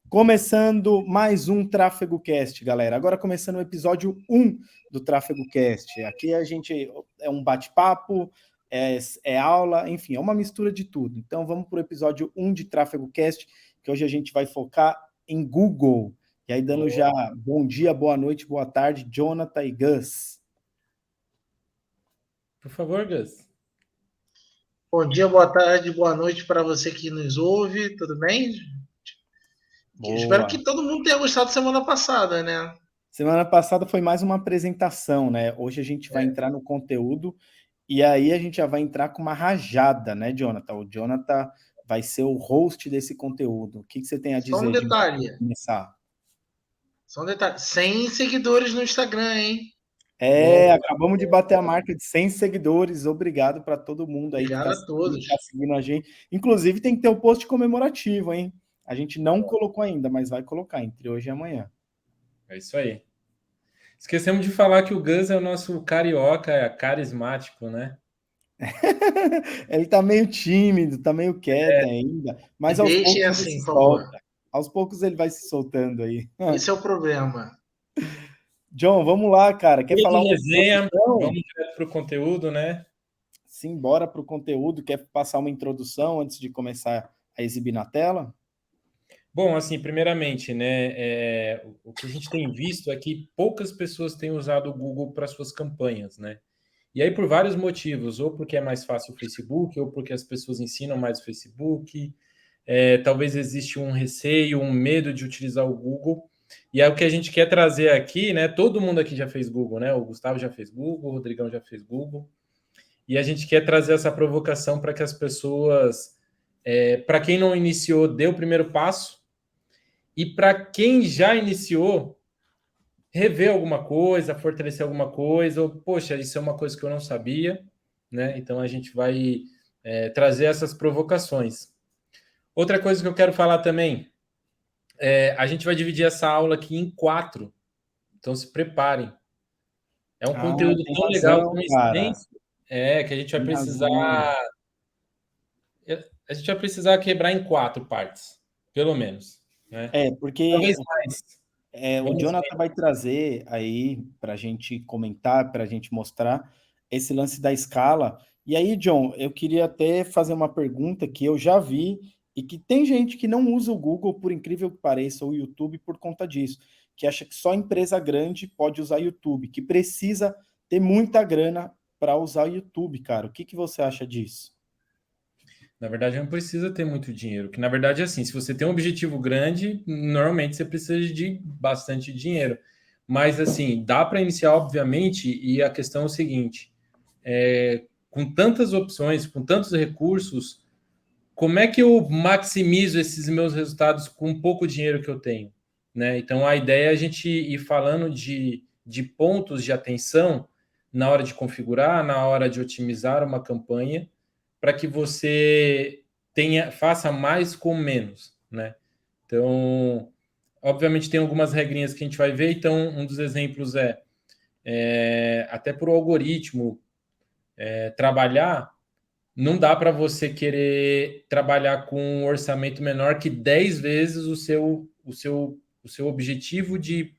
Começando mais um Tráfego Cast, galera. Agora começando o episódio 1 do Tráfego Cast. Aqui a gente é um bate-papo, é aula, enfim, é uma mistura de tudo. Então vamos para o episódio 1 de Tráfego Cast, que hoje a gente vai focar em Google. E aí dando já bom dia, boa noite, boa tarde, Jonathan e Gus. Por favor, Gus. Bom dia, boa tarde, boa noite para você que nos ouve, tudo bem? Boa. Espero que todo mundo tenha gostado semana passada, né? Semana passada foi mais uma apresentação, né? Hoje a gente vai entrar no conteúdo e aí a gente já vai entrar com uma rajada, né, Jonathan? O Jonathan vai ser o host desse conteúdo. O que você tem a Só um dizer de detalhe. começar? Só um detalhe. 100 seguidores no Instagram, hein? Acabamos de bater a marca de 100 seguidores. Obrigado para todo mundo aí que Obrigado a todos. tá seguindo a gente. Inclusive, tem que ter o post comemorativo, hein? A gente não colocou ainda, mas vai colocar entre hoje e amanhã. É isso aí. Esquecemos de falar que o Gus é o nosso carioca carismático, né? Ele tá meio tímido, tá meio quieto ainda, mas aos Deixem poucos ele assim, se por favor. solta. Aos poucos ele vai se soltando aí. Esse é o problema. John, vamos lá, cara. Quer Dia falar de uma resenha, introdução? vamos direto para o conteúdo, né? Sim, bora para o conteúdo. Quer passar uma introdução antes de começar a exibir na tela? Bom, assim, primeiramente, né, o que a gente tem visto é que poucas pessoas têm usado o Google para suas campanhas, né? E aí por vários motivos, ou porque é mais fácil o Facebook, ou porque as pessoas ensinam mais o Facebook, talvez existe um receio, um medo de utilizar o Google. E é o que a gente quer trazer aqui, né? Todo mundo aqui já fez Google, né? O Gustavo já fez Google, o Rodrigão já fez Google. E a gente quer trazer essa provocação para que as pessoas, para quem não iniciou, dê o primeiro passo. E para quem já iniciou, rever alguma coisa, fortalecer alguma coisa, ou, poxa, isso é uma coisa que eu não sabia, né? Então a gente vai trazer essas provocações. Outra coisa que eu quero falar também, a gente vai dividir essa aula aqui em 4, então se preparem. É um conteúdo Tem tão legal, razão, tão cara. extenso, que a gente vai Tem precisar. razão. A gente vai precisar quebrar em 4 partes, pelo menos. Né? Porque Talvez mais. o Vamos Jonathan ver. vai trazer aí para a gente comentar, para a gente mostrar esse lance da escala. E aí, John, eu queria até fazer uma pergunta que eu já vi e que tem gente que não usa o Google, por incrível que pareça, ou o YouTube por conta disso, que acha que só empresa grande pode usar YouTube, que precisa ter muita grana para usar o YouTube, cara. O que você acha disso? Na verdade, não precisa ter muito dinheiro. Que na verdade é assim: se você tem um objetivo grande, normalmente você precisa de bastante dinheiro. Mas assim, dá para iniciar, obviamente, e a questão é o seguinte: com tantas opções, com tantos recursos, como é que eu maximizo esses meus resultados com o pouco dinheiro que eu tenho? Né? Então, a ideia é a gente ir falando de pontos de atenção na hora de configurar, na hora de otimizar uma campanha, para que você faça mais com menos. Né? Então, obviamente, tem algumas regrinhas que a gente vai ver. Então, um dos exemplos até por algoritmo, trabalhar. Não dá para você querer trabalhar com um orçamento menor que 10 vezes o seu objetivo de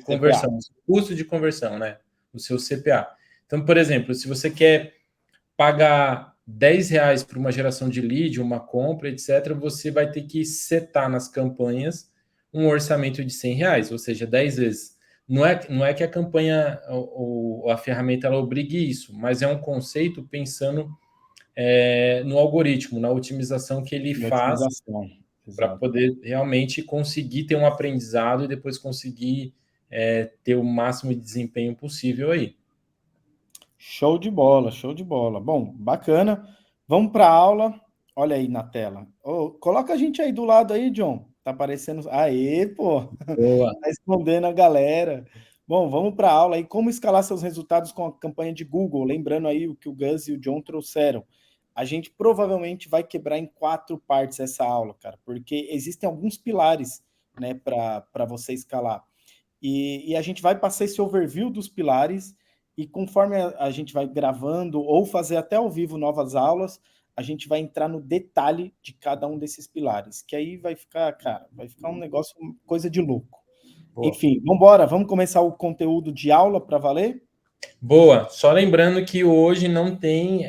conversão, o seu custo de conversão, né? O seu CPA. Então, por exemplo, se você quer pagar R$ 10 por uma geração de lead, uma compra, etc., você vai ter que setar nas campanhas um orçamento de R$ 100, ou seja, 10 vezes. Não é que a campanha ou a ferramenta ela obrigue isso, mas é um conceito pensando no algoritmo, na otimização que ele De faz otimização. para Exato. poder realmente conseguir ter um aprendizado e depois conseguir ter o máximo de desempenho possível aí. Show de bola, show de bola. Bom, bacana. Vamos para a aula. Olha aí na tela. Coloca a gente aí do lado aí, John. Tá aparecendo. Aê, pô. Boa. Tá escondendo a galera. Bom, vamos para a aula aí. Como escalar seus resultados com a campanha de Google? Lembrando aí o que o Gus e o John trouxeram. A gente provavelmente vai quebrar em 4 partes essa aula, cara, porque existem alguns pilares, né, para você escalar. E a gente vai passar esse overview dos pilares e conforme a gente vai gravando ou fazer até ao vivo novas aulas, a gente vai entrar no detalhe de cada um desses pilares, que aí vai ficar, cara, vai ficar um negócio, coisa de louco. Boa. Enfim, vamos embora, vamos começar o conteúdo de aula para valer? Boa, só lembrando que hoje não tem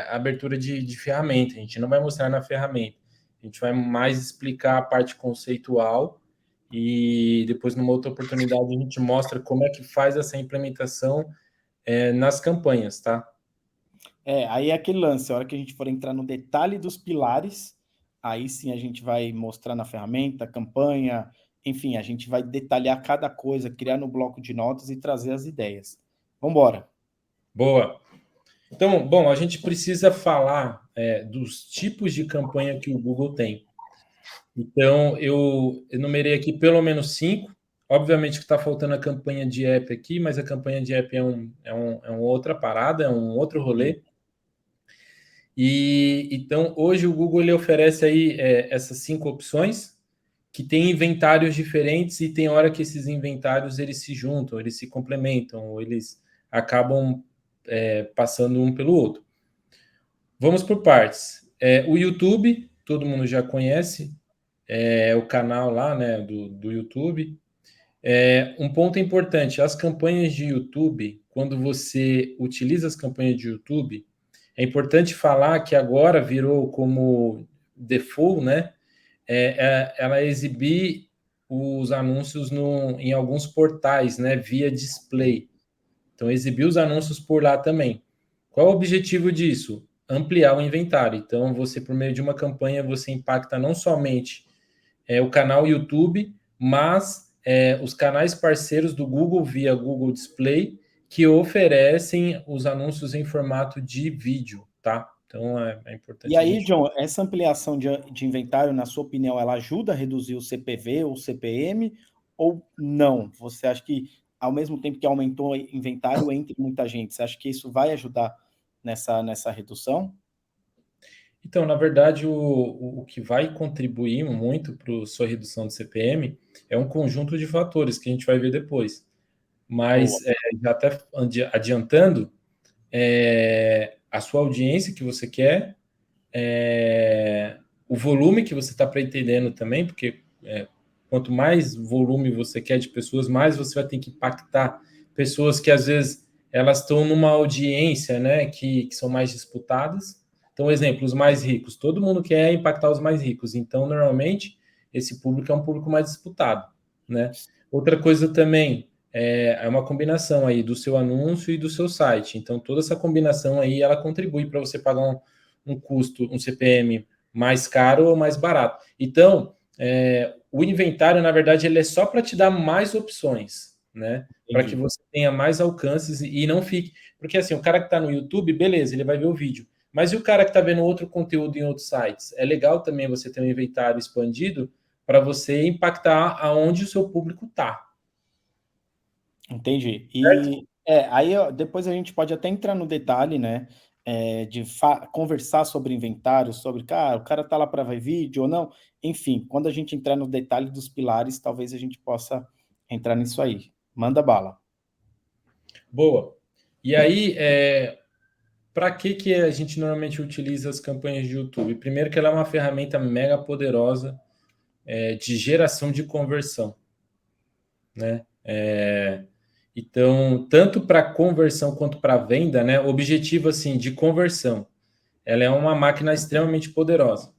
abertura de ferramenta, a gente não vai mostrar na ferramenta, a gente vai mais explicar a parte conceitual e depois, numa outra oportunidade, a gente mostra como é que faz essa implementação nas campanhas, tá? Aí é aquele lance, a hora que a gente for entrar no detalhe dos pilares, aí sim a gente vai mostrar na ferramenta, campanha, enfim, a gente vai detalhar cada coisa, criar no bloco de notas e trazer as ideias. Vamos embora. Boa. Então, bom, a gente precisa falar dos tipos de campanha que o Google tem. Então, eu enumerei aqui pelo menos 5. Obviamente que está faltando a campanha de app aqui, mas a campanha de app é uma outra parada, é um outro rolê. E então, hoje o Google ele oferece aí essas 5 opções, que tem inventários diferentes e tem hora que esses inventários eles se juntam, eles se complementam, ou eles acabam passando um pelo outro. Vamos por partes. O YouTube, todo mundo já conhece, o canal lá, né, do YouTube. Um ponto importante, as campanhas de YouTube, quando você utiliza as campanhas de YouTube, é importante falar que agora virou como default, né? Ela exibir os anúncios em alguns portais, né? Via display. Então, exibir os anúncios por lá também. Qual é o objetivo disso? Ampliar o inventário. Então, você, por meio de uma campanha, você impacta não somente o canal YouTube, mas os canais parceiros do Google via Google Display, que oferecem os anúncios em formato de vídeo, tá? Então, é importante E a aí, gente... John, essa ampliação de inventário, na sua opinião, ela ajuda a reduzir o CPV ou CPM ou não? Você acha que, ao mesmo tempo que aumentou o inventário, entra muita gente? Você acha que isso vai ajudar nessa redução? Então, na verdade, o que vai contribuir muito para a sua redução de CPM é um conjunto de fatores que a gente vai ver depois. Boa. Mas, já até adiantando, a sua audiência que você quer, o volume que você está pretendendo também, porque quanto mais volume você quer de pessoas, mais você vai ter que impactar pessoas que às vezes elas estão numa audiência, né, que são mais disputadas. Então, exemplo, os mais ricos. Todo mundo quer impactar os mais ricos. Então, normalmente, esse público é um público mais disputado, né? Outra coisa também é uma combinação aí do seu anúncio e do seu site. Então, toda essa combinação aí, ela contribui para você pagar um custo, um CPM mais caro ou mais barato. Então, o inventário, na verdade, ele é só para te dar mais opções, né? Para que você tenha mais alcances e não fique... Porque, assim, o cara que está no YouTube, beleza, ele vai ver o vídeo. Mas e o cara que está vendo outro conteúdo em outros sites? É legal também você ter um inventário expandido para você impactar aonde o seu público está. Entendi. Aí depois a gente pode até entrar no detalhe, né? De conversar sobre inventário, sobre, cara, o cara tá lá para ver vídeo ou não. Enfim, quando a gente entrar no detalhe dos pilares, talvez a gente possa entrar nisso aí. Manda bala. Boa. E aí, para que a gente normalmente utiliza as campanhas de YouTube? Primeiro que ela é uma ferramenta mega poderosa de geração de conversão, né? Então, tanto para conversão quanto para venda, né? Objetivo assim de conversão, ela é uma máquina extremamente poderosa.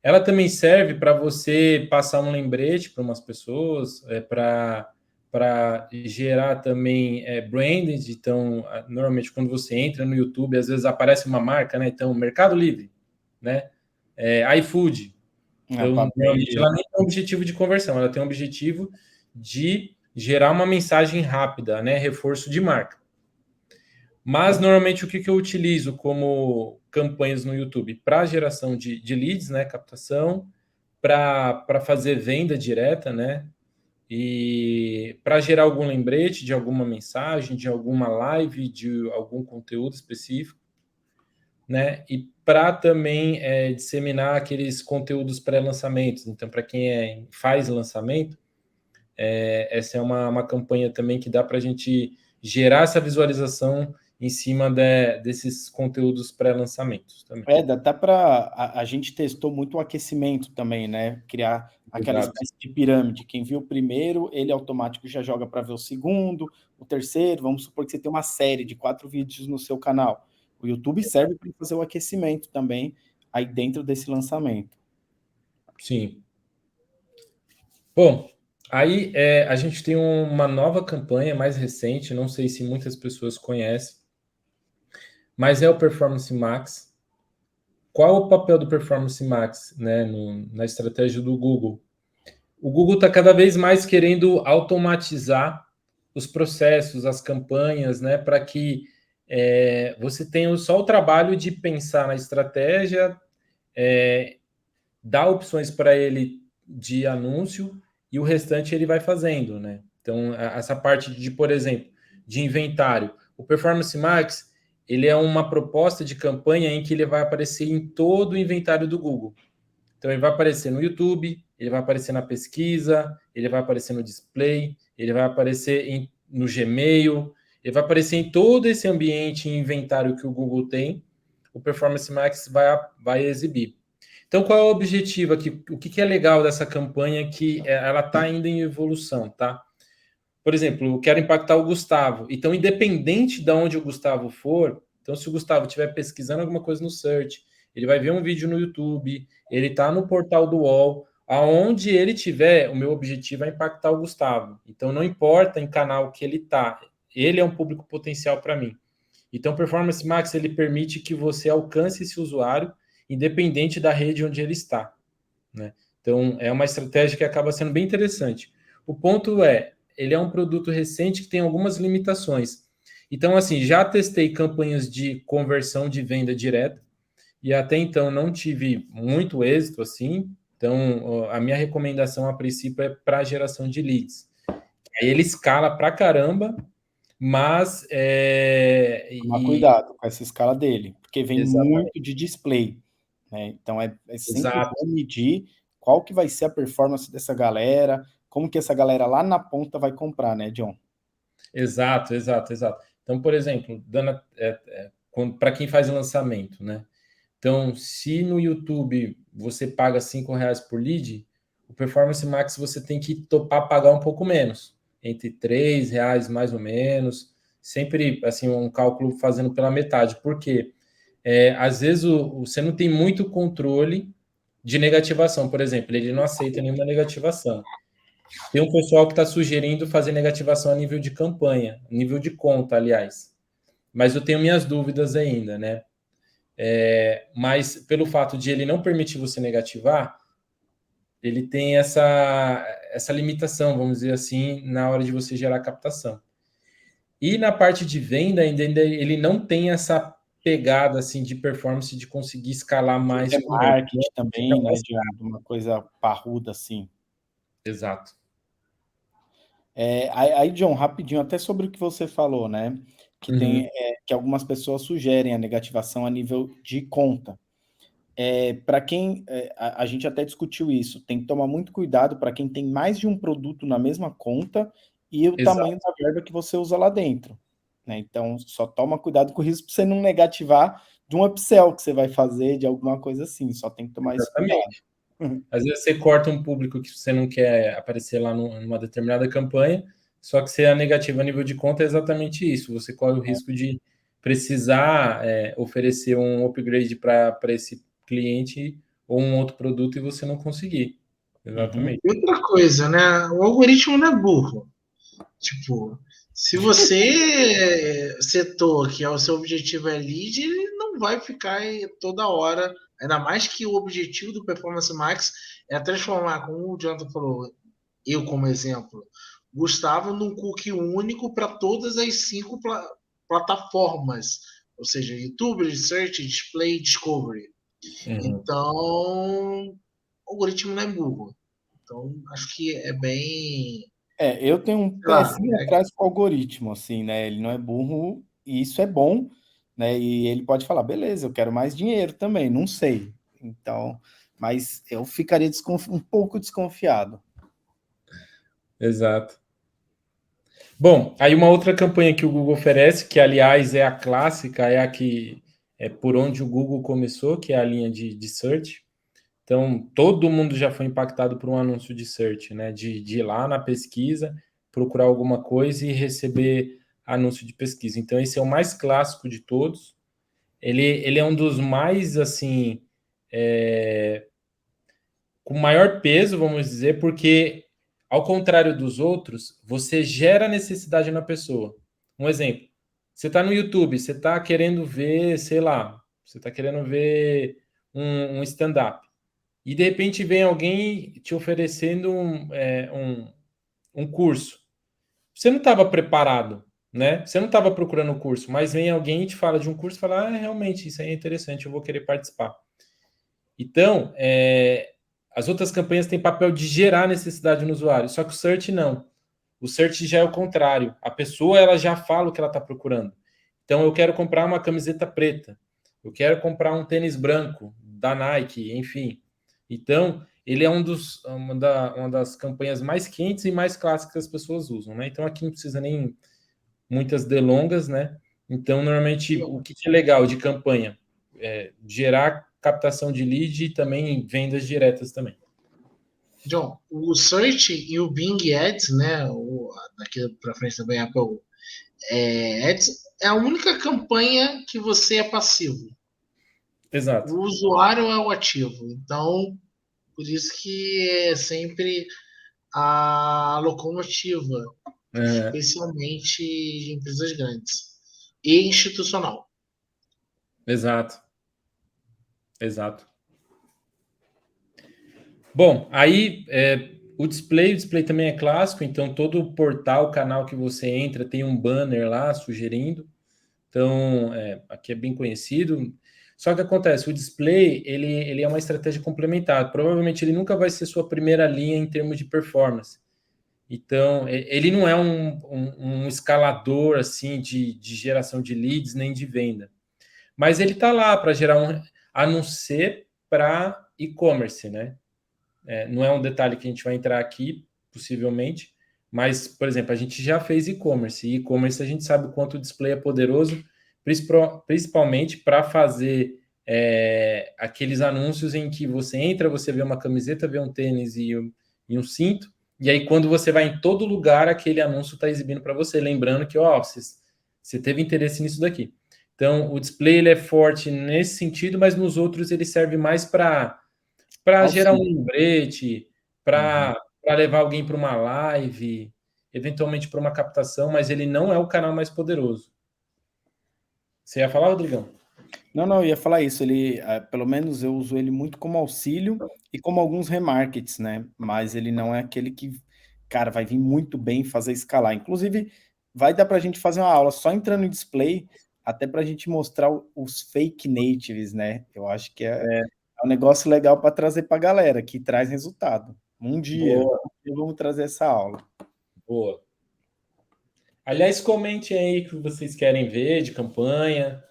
Ela também serve para você passar um lembrete para umas pessoas, para gerar também branding. Então, normalmente quando você entra no YouTube, às vezes aparece uma marca, né? Então, Mercado Livre, né? iFood. Então, normalmente ela nem tem um objetivo de conversão, ela tem um objetivo de gerar uma mensagem rápida, né? Reforço de marca. Mas, normalmente, o que eu utilizo como campanhas no YouTube? Para geração de leads, né? Captação, para fazer venda direta, né? E para gerar algum lembrete de alguma mensagem, de alguma live, de algum conteúdo específico, né? E para também disseminar aqueles conteúdos pré-lançamentos. Então, para quem faz lançamento, essa é uma campanha também que dá para a gente gerar essa visualização em cima desses conteúdos pré-lançamentos também. Dá para... A gente testou muito o aquecimento também, né? Criar aquela Exato. espécie de pirâmide. Quem viu o primeiro, ele automático já joga para ver o segundo, o terceiro. Vamos supor que você tem uma série de 4 vídeos no seu canal. O YouTube serve para fazer o aquecimento também, aí dentro desse lançamento. Sim. Bom, aí a gente tem uma nova campanha mais recente, não sei se muitas pessoas conhecem, mas é o Performance Max. Qual o papel do Performance Max, né, na estratégia do Google? O Google está cada vez mais querendo automatizar os processos, as campanhas, né, para que você tenha só o trabalho de pensar na estratégia, dar opções para ele de anúncio e o restante ele vai fazendo, né? Então, essa parte de, por exemplo, de inventário. O Performance Max, ele é uma proposta de campanha em que ele vai aparecer em todo o inventário do Google. Então, ele vai aparecer no YouTube, ele vai aparecer na pesquisa, ele vai aparecer no display, ele vai aparecer no Gmail, ele vai aparecer em todo esse ambiente inventário que o Google tem, o Performance Max vai exibir. Então, qual é o objetivo aqui? O que é legal dessa campanha que ela está ainda em evolução, tá? Por exemplo, eu quero impactar o Gustavo. Então, independente de onde o Gustavo for, então se o Gustavo estiver pesquisando alguma coisa no search, ele vai ver um vídeo no YouTube, ele está no portal do UOL, aonde ele tiver, o meu objetivo é impactar o Gustavo. Então, não importa em canal que ele está, ele é um público potencial para mim. Então, o Performance Max ele permite que você alcance esse usuário independente da rede onde ele está, né? Então, é uma estratégia que acaba sendo bem interessante. O ponto ele é um produto recente que tem algumas limitações. Então, assim, já testei campanhas de conversão de venda direta e até então não tive muito êxito, assim. Então, a minha recomendação a princípio é para geração de leads. Aí ele escala para caramba, mas Tomar cuidado com essa escala dele, porque vem exatamente, muito de display, né? Então é sempre exato, bom medir qual que vai ser a performance dessa galera, como que essa galera lá na ponta vai comprar, né, John? exato, exato, exato. Então, por exemplo, para quem faz lançamento, né? Então, se no YouTube você paga R$ 5 por lead, o Performance Max você tem que topar pagar um pouco menos, entre R$ 3 mais ou menos, sempre assim um cálculo fazendo pela metade, porque às vezes você não tem muito controle de negativação, por exemplo, ele não aceita nenhuma negativação. Tem um pessoal que está sugerindo fazer negativação a nível de campanha, nível de conta, aliás. Mas eu tenho minhas dúvidas ainda, né? Mas pelo fato de ele não permitir você negativar, ele tem essa limitação, vamos dizer assim, na hora de você gerar captação. E na parte de venda, ainda ele não tem essa pegada assim de performance de conseguir escalar mais com ele. Marketing também, né, de uma coisa parruda assim. Exato. Aí, John, rapidinho, até sobre o que você falou, né? Que tem Uhum. que algumas pessoas sugerem a negativação a nível de conta. Para quem a gente até discutiu isso, tem que tomar muito cuidado para quem tem mais de um produto na mesma conta e o tamanho Exato. da verba que você usa lá dentro, né? Então, só toma cuidado com isso para você não negativar de um upsell que você vai fazer, de alguma coisa assim. Só tem que tomar esse cuidado. Exatamente. Às vezes você corta um público que você não quer aparecer lá numa determinada campanha, só que se a negativa a nível de conta é exatamente isso. Você corre o risco de precisar oferecer um upgrade para esse cliente ou um outro produto e você não conseguir. Uhum. Exatamente. E outra coisa, né? O algoritmo não é burro. Tipo, se você setou que o seu objetivo é lead, ele não vai ficar toda hora. Ainda mais que o objetivo do Performance Max é transformar, como o Jonathan falou, eu como exemplo, Gustavo num cookie único para todas as 5 plataformas. Ou seja, YouTube, Search, Display, Discovery. Uhum. Então, o algoritmo não é burro. Então, acho que é bem. Eu tenho um Sei lá, pezinho atrás com o algoritmo, assim, né? Ele não é burro e isso é bom, né? E ele pode falar, beleza, eu quero mais dinheiro também, não sei. Então, mas eu ficaria um pouco desconfiado. Exato. Bom, aí uma outra campanha que o Google oferece, que aliás é a clássica, é a que é por onde o Google começou, que é a linha de search. Então, todo mundo já foi impactado por um anúncio de search, né? De ir lá na pesquisa, procurar alguma coisa e receber anúncio de pesquisa. Então, esse é o mais clássico de todos. Ele é um dos mais, assim, com maior peso, vamos dizer, porque, ao contrário dos outros, você gera necessidade na pessoa. Um exemplo, você está no YouTube, você está querendo ver, sei lá, você está querendo ver um stand-up. E de repente vem alguém te oferecendo um curso. Você não estava preparado, né? Você não estava procurando o curso, mas vem alguém e te fala de um curso e fala: ah, realmente, isso aí é interessante, eu vou querer participar. Então, as outras campanhas têm papel de gerar necessidade no usuário, só que o search não. O search já é o contrário. A pessoa ela já fala o que ela está procurando. Então, eu quero comprar uma camiseta preta, eu quero comprar um tênis branco da Nike, enfim. Então, ele é uma das campanhas mais quentes e mais clássicas que as pessoas usam, né? Então, aqui não precisa nem muitas delongas, né? Então, normalmente, o que é legal de campanha? Gerar captação de lead e também vendas diretas também. John, o Search e o Bing Ads, né? Daqui para frente também Apple Ads, é a única campanha que você é passivo. Exato. O usuário é o ativo. Então, por isso que é sempre a locomotiva, especialmente de empresas grandes e institucional. Exato. Exato. Bom, aí o display também é clássico, então todo portal, canal que você entra tem um banner lá sugerindo. Então, aqui é bem conhecido. Só que acontece, o display ele é uma estratégia complementar. Provavelmente ele nunca vai ser sua primeira linha em termos de performance. Então, ele não é um escalador assim de geração de leads nem de venda. Mas ele está lá para gerar a não ser para e-commerce, né? Não é um detalhe que a gente vai entrar aqui, possivelmente, mas, por exemplo, a gente já fez e-commerce. E e-commerce a gente sabe o quanto o display é poderoso, principalmente para fazer aqueles anúncios em que você entra, você vê uma camiseta, vê um tênis e um cinto, e aí quando você vai em todo lugar, aquele anúncio está exibindo para você, lembrando que você teve interesse nisso daqui. Então, o display ele é forte nesse sentido, mas nos outros ele serve mais para gerar um lembrete, para levar alguém para uma live, eventualmente para uma captação, mas ele não é o canal mais poderoso. Você ia falar, Rodrigão? Não, eu ia falar isso. Ele, pelo menos eu uso ele muito como auxílio e como alguns remarkets, né? Mas ele não é aquele que, cara, vai vir muito bem fazer escalar. Inclusive, vai dar para a gente fazer uma aula só entrando em display, até para a gente mostrar os fake natives, né? Eu acho que é um negócio legal para trazer para a galera, que traz resultado. Um dia vamos trazer essa aula. Boa. Aliás, comente aí o que vocês querem ver de campanha.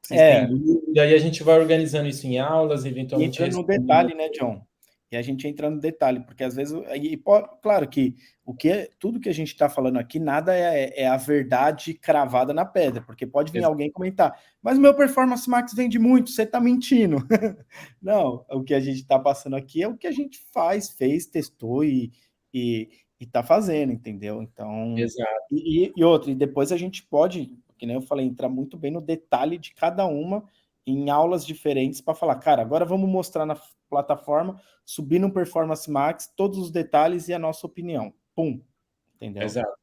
Vocês têm dúvida, e a gente vai organizando isso em aulas, E eventualmente entrando no respondendo. detalhe, né, John? E a gente entra no detalhe, porque às vezes, claro que tudo que a gente está falando aqui, nada é a verdade cravada na pedra, porque pode vir alguém comentar, mas o meu Performance Max vende muito, você está mentindo. Não, o que a gente está passando aqui é o que a gente fez, testou e está fazendo, entendeu? Então, Exato. e depois a gente pode, que nem eu falei, entrar muito bem no detalhe de cada uma em aulas diferentes para falar, cara, agora vamos mostrar na plataforma, subir no Performance Max, todos os detalhes e a nossa opinião. Pum. Entendeu? Exato.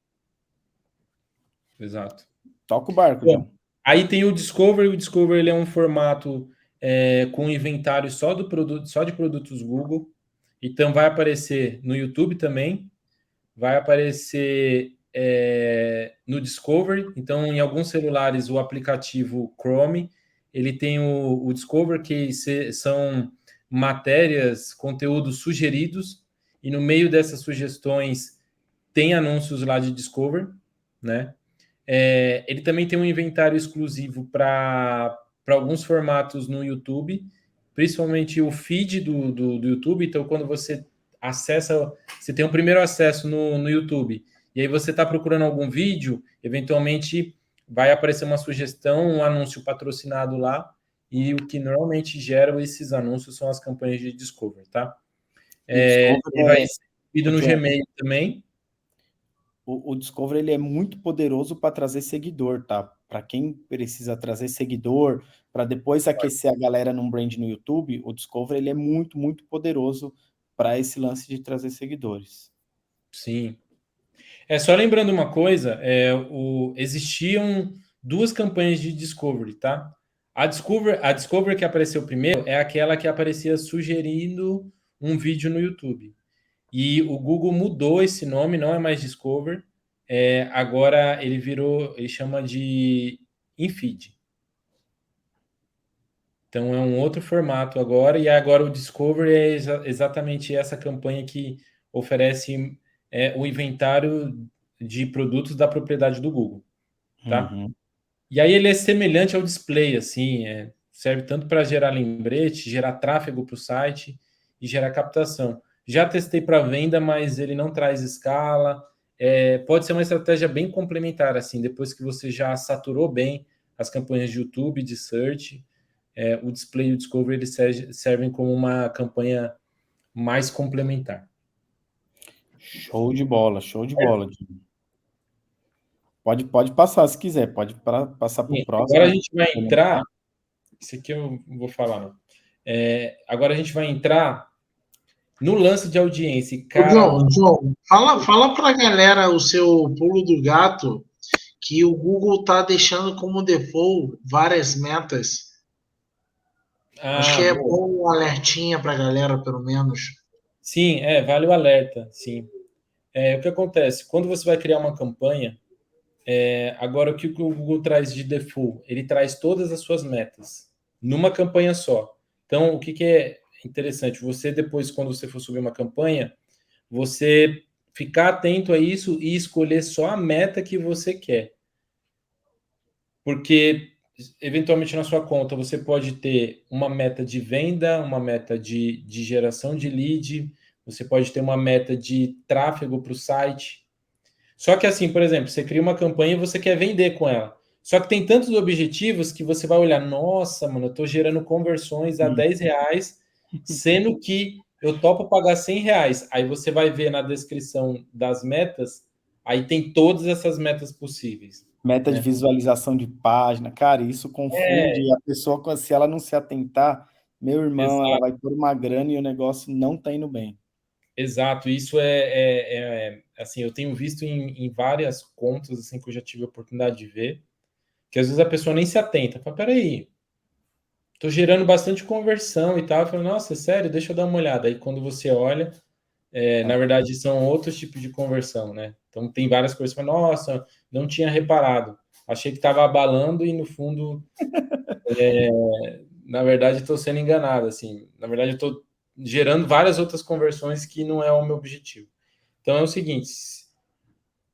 Exato. Toca o barco, Bom, John. aí tem o Discover. O Discover ele é um formato com inventário só do produto, só de produtos Google. Então vai aparecer no YouTube também, vai aparecer no Discovery. Então, em alguns celulares, o aplicativo Chrome ele tem o Discover, que são matérias, conteúdos sugeridos, e no meio dessas sugestões tem anúncios lá de Discover, né? Ele também tem um inventário exclusivo para alguns formatos no YouTube, principalmente o feed do YouTube. Então, quando você acessa, você tem um primeiro acesso no YouTube, E aí você está procurando algum vídeo, eventualmente vai aparecer uma sugestão, um anúncio patrocinado lá, e o que normalmente gera esses anúncios são as campanhas de Discovery, tá? E o Discovery Ele vai ser distribuído no John, Gmail também. o Discovery ele é muito poderoso para trazer seguidor, tá? Para quem precisa trazer seguidor, para depois aquecer a galera num brand no YouTube, o Discovery ele é muito, muito poderoso para esse lance de trazer seguidores. Sim. Só lembrando uma coisa, existiam duas campanhas de Discovery, tá? A Discovery que apareceu primeiro é aquela que aparecia sugerindo um vídeo no YouTube. E o Google mudou esse nome, não é mais Discovery. Agora ele chama de InFeed. Então é um outro formato agora, e agora o Discovery é exatamente essa campanha que oferece o inventário de produtos da propriedade do Google, tá? Uhum. E aí ele é semelhante ao display, assim, serve tanto para gerar lembrete, gerar tráfego para o site e gerar captação. Já testei para venda, mas ele não traz escala. Pode ser uma estratégia bem complementar, assim, depois que você já saturou bem as campanhas de YouTube, de search, o display e o discovery eles servem como uma campanha mais complementar. Show de bola, show de bola. Pode passar se quiser, pode passar para o Agora a próximo. gente vai entrar. Isso aqui eu vou falar. Não. Agora a gente vai entrar no lance de audiência. Ô, Cara, João, fala pra galera o seu pulo do gato, que o Google tá deixando como default várias metas. Acho que é boa. bom um alertinha pra galera, pelo menos. Sim, vale o alerta, sim. O que acontece? Quando você vai criar uma campanha, agora o que o Google traz de default? Ele traz todas as suas metas numa campanha só. Então, o que é interessante? Você depois, quando você for subir uma campanha, você ficar atento a isso e escolher só a meta que você quer. Porque, eventualmente, na sua conta, você pode ter uma meta de venda, uma meta de geração de lead, você pode ter uma meta de tráfego para o site. Só que, assim, por exemplo, você cria uma campanha e você quer vender com ela. Só que tem tantos objetivos que você vai olhar, nossa, mano, eu estou gerando conversões a R$10, sendo que eu topo pagar R$100. Aí você vai ver na descrição das metas, aí tem todas essas metas possíveis. Meta de Né? visualização de página, cara, isso confunde a pessoa, se ela não se atentar, meu irmão, ela Exato, vai pôr uma grana e o negócio não tá indo bem. exato. Isso assim, eu tenho visto em várias contas assim que eu já tive a oportunidade de ver, que às vezes a pessoa nem se atenta. Fala, peraí, tô gerando bastante conversão e tal. Eu falo, nossa, é sério? Deixa eu dar uma olhada. Aí quando você olha, na verdade são outros tipos de conversão, né? Então tem várias coisas que falam, nossa, não tinha reparado. Achei que estava abalando e no fundo, na verdade, estou sendo enganado. Assim, na verdade, eu estou gerando várias outras conversões que não é o meu objetivo. Então é o seguinte: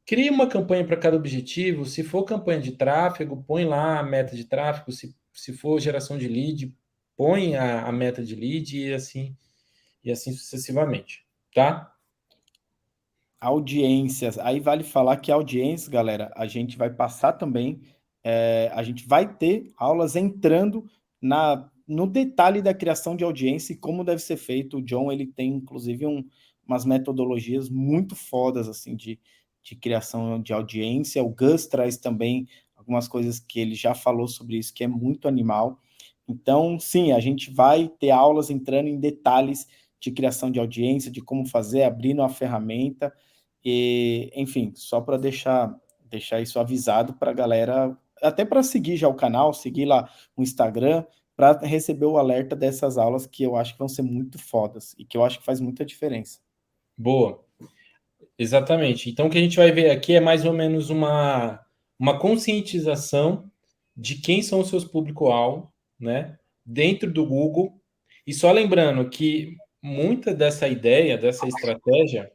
crie uma campanha para cada objetivo. Se for campanha de tráfego, põe lá a meta de tráfego. Se for geração de lead, põe a meta de lead e assim sucessivamente, tá? Audiências, aí vale falar que audiência, galera, a gente vai passar também, a gente vai ter aulas entrando no detalhe da criação de audiência e como deve ser feito. O John, ele tem, inclusive, umas metodologias muito fodas, assim, de criação de audiência. O Gus traz também algumas coisas que ele já falou sobre isso, que é muito animal. Então, sim, a gente vai ter aulas entrando em detalhes de criação de audiência, de como fazer, abrindo a ferramenta, e, enfim, só para deixar isso avisado para a galera, até para seguir já o canal, seguir lá o Instagram, para receber o alerta dessas aulas que eu acho que vão ser muito fodas e que eu acho que faz muita diferença. Boa, exatamente. Então, o que a gente vai ver aqui é mais ou menos uma conscientização de quem são os seus público-alvo, né? Dentro do Google. E só lembrando que muita dessa ideia, dessa estratégia,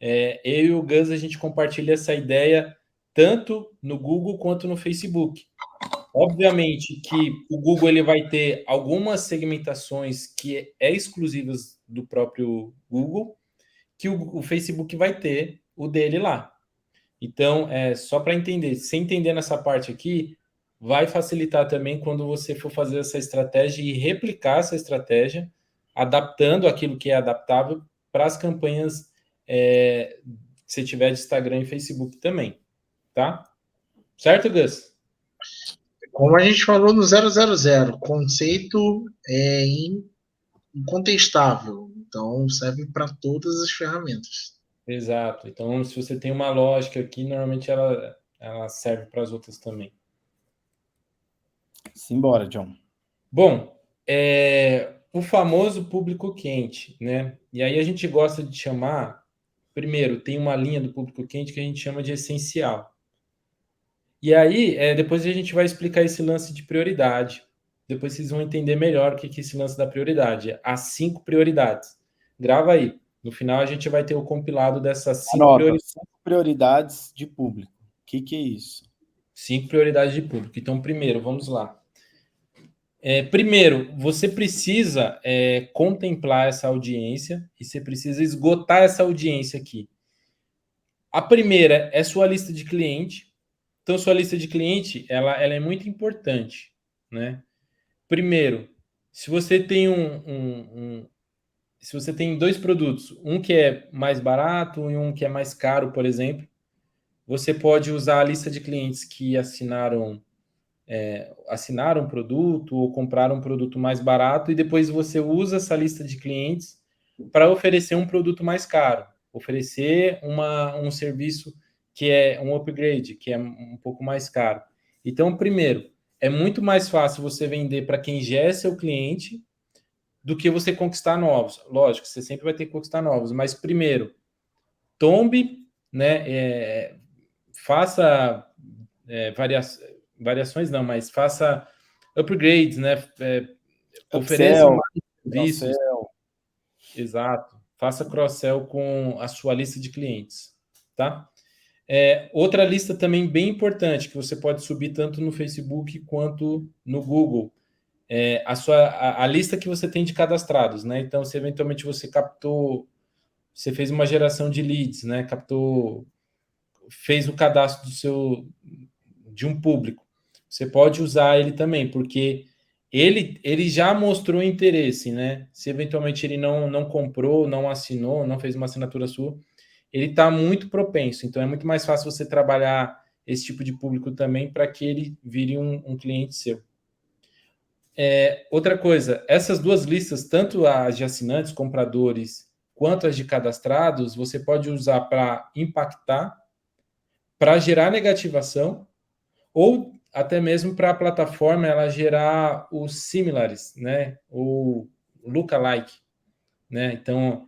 eu e o Gus, a gente compartilha essa ideia tanto no Google quanto no Facebook. Obviamente que o Google ele vai ter algumas segmentações que exclusivas do próprio Google, que o Facebook vai ter o dele lá. Então, só para entender, sem entender nessa parte aqui, vai facilitar também quando você for fazer essa estratégia e replicar essa estratégia, adaptando aquilo que é adaptável para as campanhas que você tiver de Instagram e Facebook também, tá? Certo, Gus? Como a gente falou no 000, conceito é incontestável. Então, serve para todas as ferramentas. Exato. Então, se você tem uma lógica aqui, normalmente ela serve para as outras também. Simbora, John. Bom, o famoso público quente, né? E aí a gente gosta de chamar, primeiro, tem uma linha do público quente que a gente chama de essencial. E aí, depois a gente vai explicar esse lance de prioridade. Depois vocês vão entender melhor o que é esse lance da prioridade. As 5 prioridades. Grava aí. No final a gente vai ter o compilado dessas 5 prioridades. 5 prioridades de público. O que é isso? 5 prioridades de público. Então, primeiro, vamos lá. Primeiro, você precisa contemplar essa audiência e você precisa esgotar essa audiência aqui. A primeira é sua lista de cliente. Então, sua lista de cliente, ela é muito importante, né? Primeiro, se você tem se você tem 2 produtos, um que é mais barato e um que é mais caro, por exemplo, você pode usar a lista de clientes que assinaram um produto ou compraram um produto mais barato e depois você usa essa lista de clientes para oferecer um produto mais caro, oferecer um serviço que é um upgrade, que é um pouco mais caro. Então, primeiro, é muito mais fácil você vender para quem já é seu cliente do que você conquistar novos. Lógico, você sempre vai ter que conquistar novos, mas primeiro, tombe, né? Faça variações não, mas faça upgrades, né? Ofereça mais serviços. Exato. Faça cross-sell com a sua lista de clientes, tá? Outra lista também bem importante que você pode subir tanto no Facebook quanto no Google. A lista que você tem de cadastrados, né? Então, se eventualmente você você fez uma geração de leads, né? Fez o cadastro de um público. Você pode usar ele também, porque ele já mostrou interesse, né? Se eventualmente ele não comprou, não assinou, não fez uma assinatura sua, ele está muito propenso. Então, é muito mais fácil você trabalhar esse tipo de público também para que ele vire um cliente seu. Outra coisa, essas 2 listas, tanto as de assinantes, compradores, quanto as de cadastrados, você pode usar para impactar, para gerar negativação, ou até mesmo para a plataforma ela gerar os similares, né? Ou lookalike, né? Então,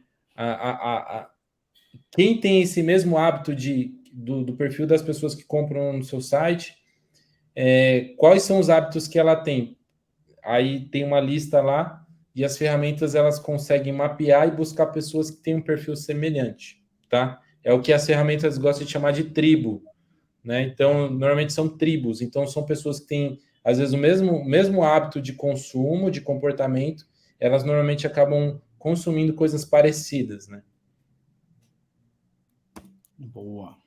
quem tem esse mesmo hábito do perfil das pessoas que compram no seu site, quais são os hábitos que ela tem? Aí tem uma lista lá e as ferramentas elas conseguem mapear e buscar pessoas que têm um perfil semelhante, tá? É o que as ferramentas gostam de chamar de tribo, né? Então, normalmente são tribos. Então, são pessoas que têm, às vezes, o mesmo hábito de consumo, de comportamento, elas normalmente acabam consumindo coisas parecidas, né? Boa.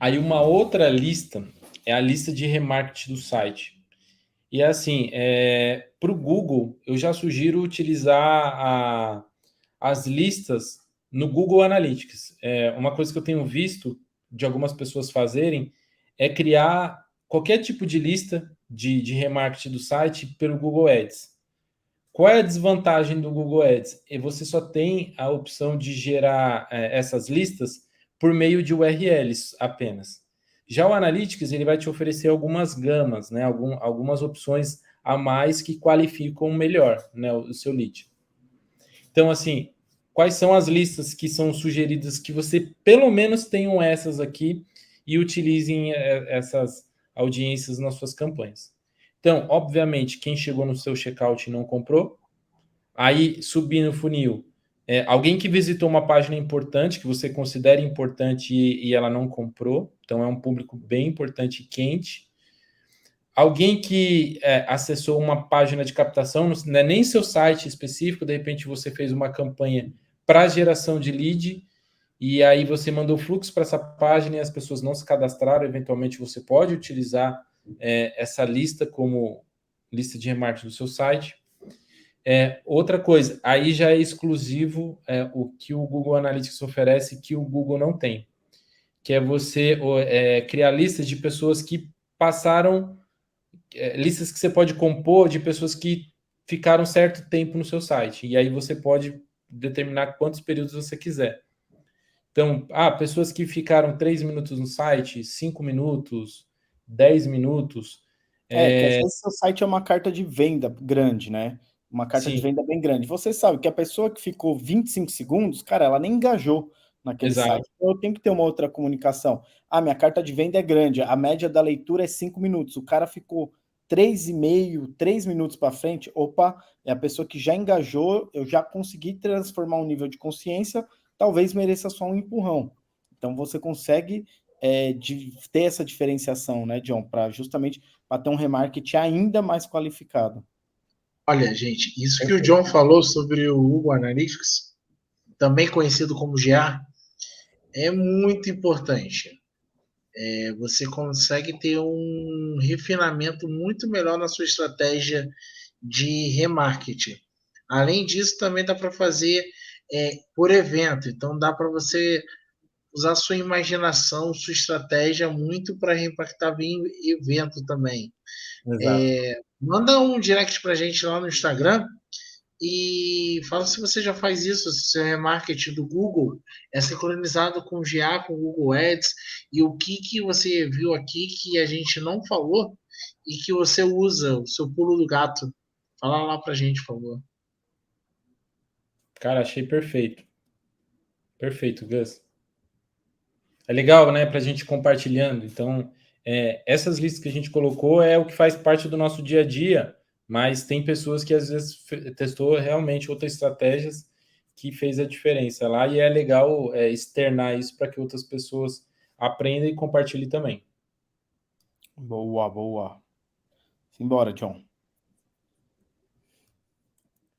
Aí, uma outra lista é a lista de remarketing do site. E assim, para o Google, eu já sugiro utilizar as listas no Google Analytics. Uma coisa que eu tenho visto de algumas pessoas fazerem é criar qualquer tipo de lista de remarketing do site pelo Google Ads. Qual é a desvantagem do Google Ads? Você só tem a opção de gerar essas listas por meio de URLs apenas. Já o Analytics ele vai te oferecer algumas gamas, né? Algumas opções a mais que qualificam melhor, né, o seu lead. Então, assim, quais são as listas que são sugeridas que você pelo menos tenham essas aqui e utilizem essas audiências nas suas campanhas? Então, obviamente, quem chegou no seu checkout e não comprou, aí subir no funil, alguém que visitou uma página importante, que você considera importante e ela não comprou, então é um público bem importante e quente. Alguém que acessou uma página de captação, não é nem seu site específico, de repente você fez uma campanha para geração de lead e aí você mandou fluxo para essa página e as pessoas não se cadastraram, eventualmente você pode utilizar essa lista como lista de remarketing do seu site. Outra coisa, aí já é exclusivo o que o Google Analytics oferece que o Google não tem, que é você criar listas de pessoas que passaram, listas que você pode compor de pessoas que ficaram certo tempo no seu site, e aí você pode determinar quantos períodos você quiser. Então, pessoas que ficaram 3 minutos no site, 5 minutos, 10 minutos. Que às vezes seu site é uma carta de venda grande, né? Uma carta de Sim, venda bem grande. Você sabe que a pessoa que ficou 25 segundos, cara, ela nem engajou naquele exato. site. Então eu tenho que ter uma outra comunicação. Minha carta de venda é grande, a média da leitura é 5 minutos. O cara ficou 3,5, 3 minutos para frente. Opa, é a pessoa que já engajou, eu já consegui transformar um nível de consciência, talvez mereça só um empurrão. Então você consegue ter essa diferenciação, né, John, para justamente para ter um remarketing ainda mais qualificado. Olha, gente, isso que o John falou sobre o Google Analytics, também conhecido como GA, é muito importante. Você consegue ter um refinamento muito melhor na sua estratégia de remarketing. Além disso, também dá para fazer por evento. Então, dá para você usar sua imaginação, sua estratégia muito para impactar em evento também. Exato. Manda um direct para a gente lá no Instagram e fala se você já faz isso, se o seu remarketing do Google é sincronizado com o GA, com o Google Ads, e o que você viu aqui que a gente não falou e que você usa, o seu pulo do gato. Fala lá pra gente, por favor. Cara, achei perfeito. Perfeito, Gus. É legal, né, para a gente compartilhando. Então, essas listas que a gente colocou é o que faz parte do nosso dia a dia, mas tem pessoas que às vezes testou realmente outras estratégias que fez a diferença lá, e é legal externar isso para que outras pessoas aprendam e compartilhem também. Boa, boa. Simbora, John.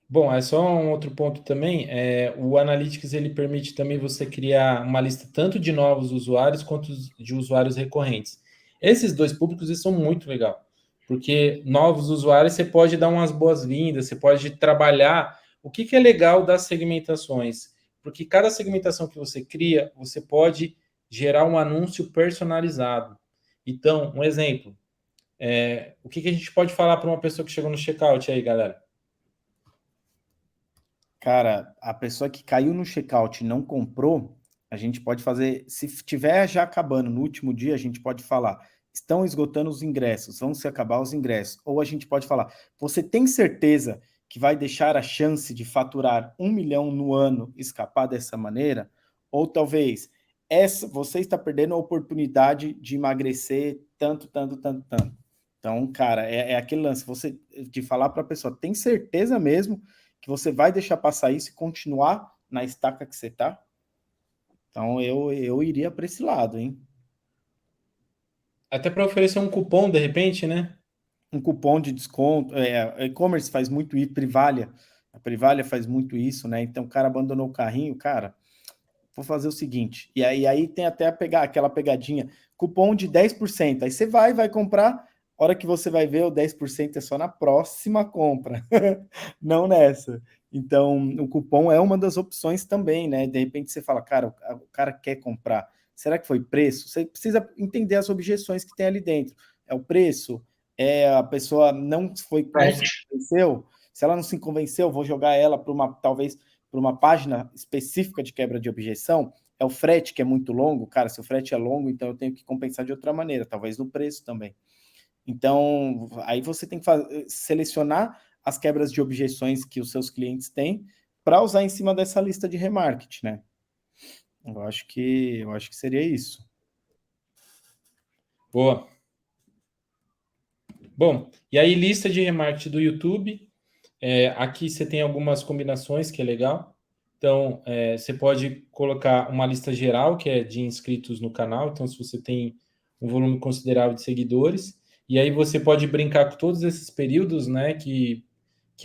Bom, é só um outro ponto também. O Analytics ele permite também você criar uma lista tanto de novos usuários quanto de usuários recorrentes. Esses dois públicos eles são muito legal, porque novos usuários você pode dar umas boas-vindas, você pode trabalhar. O que é legal das segmentações? Porque cada segmentação que você cria, você pode gerar um anúncio personalizado. Então, um exemplo. O que a gente pode falar para uma pessoa que chegou no checkout aí, galera? Cara, a pessoa que caiu no checkout e não comprou, a gente pode fazer, se tiver já acabando no último dia, a gente pode falar, estão esgotando os ingressos, vão se acabar os ingressos. Ou a gente pode falar, você tem certeza que vai deixar a chance de faturar 1 milhão no ano escapar dessa maneira? Ou talvez, você está perdendo a oportunidade de emagrecer tanto, tanto, tanto, tanto. Então, cara, é aquele lance, você de falar para a pessoa, tem certeza mesmo que você vai deixar passar isso e continuar na estaca que você está? Então eu iria para esse lado, hein? Até para oferecer um cupom de repente, né? Um cupom de desconto, e-commerce faz muito isso, a Privalia faz muito isso, né? Então o cara abandonou o carrinho, cara, vou fazer o seguinte, e aí tem até aquela pegadinha, cupom de 10%, aí você vai comprar, hora que você vai ver o 10% é só na próxima compra, não nessa. Então, o cupom é uma das opções também, né? De repente você fala, cara, o cara quer comprar. Será que foi preço? Você precisa entender as objeções que tem ali dentro. É o preço? A pessoa não se convenceu? Se ela não se convenceu, vou jogar ela para talvez para uma página específica de quebra de objeção. É o frete que é muito longo, cara. Se o frete é longo, então eu tenho que compensar de outra maneira, talvez no preço também. Então, aí você tem que selecionar as quebras de objeções que os seus clientes têm para usar em cima dessa lista de remarketing, né? Eu acho que seria isso. Boa. Bom, e aí lista de remarketing do YouTube. Aqui você tem algumas combinações que é legal. Então, você pode colocar uma lista geral, que é de inscritos no canal. Então, se você tem um volume considerável de seguidores, e aí você pode brincar com todos esses períodos, né? Que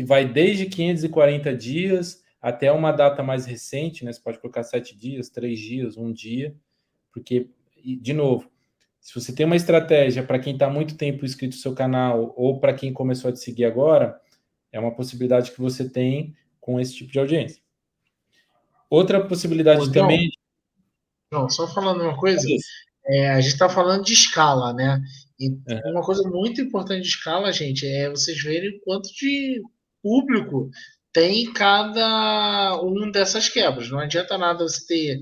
vai desde 540 dias até uma data mais recente, né? Você pode colocar 7 dias, 3 dias, um dia, porque, de novo, se você tem uma estratégia para quem está há muito tempo inscrito no seu canal ou para quem começou a te seguir agora, é uma possibilidade que você tem com esse tipo de audiência. Outra possibilidade Ô, também... Não, só falando uma coisa, a gente está falando de escala, né? E uma coisa muito importante de escala, gente, é vocês verem quanto de público tem cada um dessas quebras. Não adianta nada você ter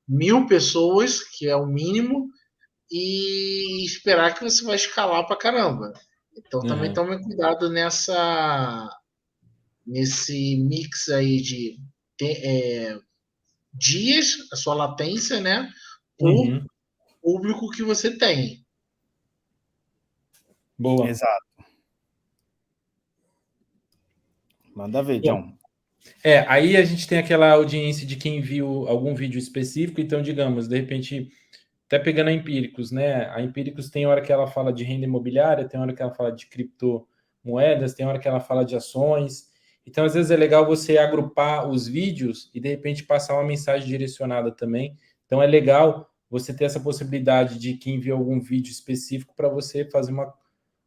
1.000 pessoas, que é o mínimo, e esperar que você vai escalar pra caramba. Então também tome cuidado nesse mix aí de dias, a sua latência, né? Por público que você tem. Boa. Exato. Manda ver, John. Aí a gente tem aquela audiência de quem viu algum vídeo específico, então, digamos, de repente, até pegando a Empíricos, né? A Empíricos tem hora que ela fala de renda imobiliária, tem hora que ela fala de criptomoedas, tem hora que ela fala de ações. Então, às vezes é legal você agrupar os vídeos e, de repente, passar uma mensagem direcionada também. Então, é legal você ter essa possibilidade de quem viu algum vídeo específico para você fazer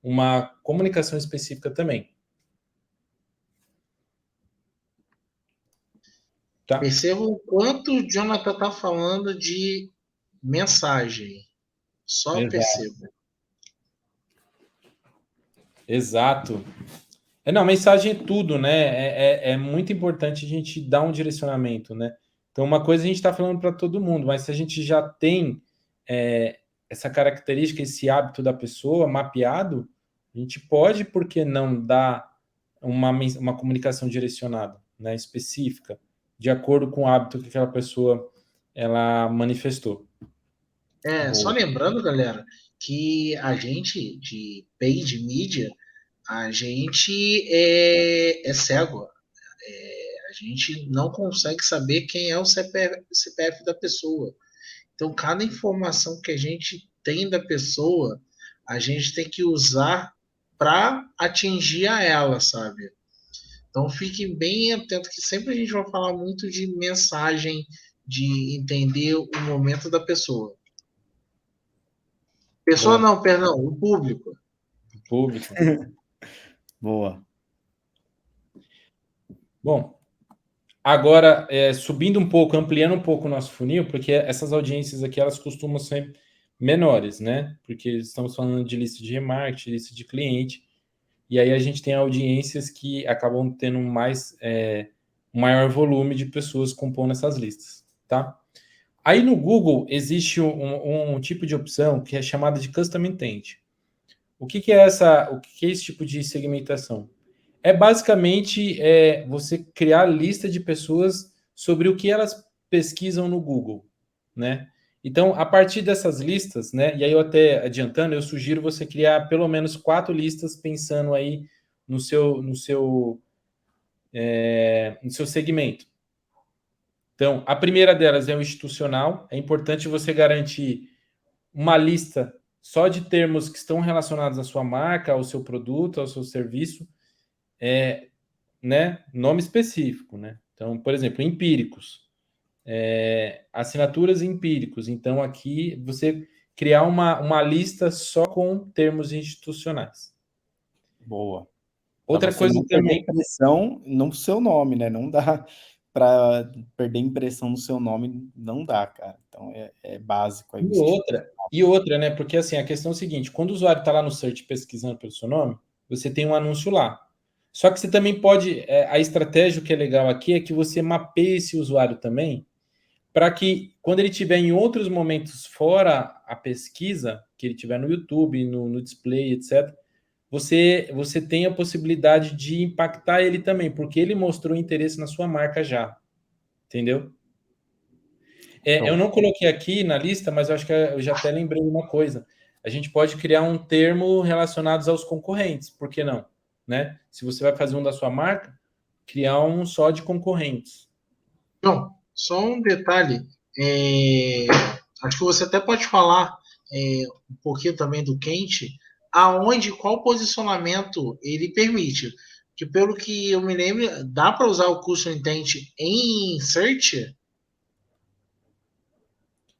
uma comunicação específica também. Tá? Perceba o quanto o Jonathan está falando de mensagem. Só perceba. Exato. Não, mensagem é tudo, né? É muito importante a gente dar um direcionamento, né? Então, uma coisa a gente está falando para todo mundo, mas se a gente já tem essa característica, esse hábito da pessoa mapeado, a gente pode, por que não, dar uma comunicação direcionada, né? Específica, de acordo com o hábito que aquela pessoa ela manifestou. Só lembrando, galera, que a gente de paid media, a gente é cego. A gente não consegue saber quem é o CPF da pessoa. Então, cada informação que a gente tem da pessoa, a gente tem que usar para atingir a ela, sabe? Então, fiquem bem atentos que sempre a gente vai falar muito de mensagem, de entender o momento da pessoa. Pessoa Bom, não, perdão, o público. público. Boa. Bom, agora, subindo um pouco, ampliando um pouco o nosso funil, porque essas audiências aqui, elas costumam ser menores, né? Porque estamos falando de lista de remarketing, lista de cliente, e aí a gente tem audiências que acabam tendo um maior volume de pessoas compondo essas listas, tá? Aí no Google existe um tipo de opção que é chamada de Custom Intent. O que é esse tipo de segmentação? É basicamente você criar lista de pessoas sobre o que elas pesquisam no Google, né? Então, a partir dessas listas, né? E aí eu até adiantando, eu sugiro você criar pelo menos 4 listas pensando aí no seu segmento. Então, a primeira delas é o institucional. É importante você garantir uma lista só de termos que estão relacionados à sua marca, ao seu produto, ao seu serviço, né? Nome específico, né? Então, por exemplo, empíricos, assinaturas empíricos. Então, aqui você criar uma lista só com termos institucionais. Boa. Outra você coisa não perder também. impressão no seu nome, né? Não dá para perder impressão no seu nome, não dá, cara. Então é básico aí. E outra, né? Porque assim, a questão é o seguinte: quando o usuário está lá no search pesquisando pelo seu nome, você tem um anúncio lá. Só que você também pode. A estratégia que é legal aqui é que você mapeie esse usuário também, para que quando ele estiver em outros momentos fora a pesquisa, que ele estiver no YouTube, no display, etc., você tem a possibilidade de impactar ele também, porque ele mostrou interesse na sua marca já. Entendeu? Eu não coloquei aqui na lista, mas eu acho que eu já até lembrei uma coisa. A gente pode criar um termo relacionados aos concorrentes, por que não? Né? Se você vai fazer um da sua marca, criar um só de concorrentes. Não, só um detalhe. Acho que você até pode falar um pouquinho também do quente, qual posicionamento ele permite. que pelo que eu me lembro, dá para usar o Custom Intent em search?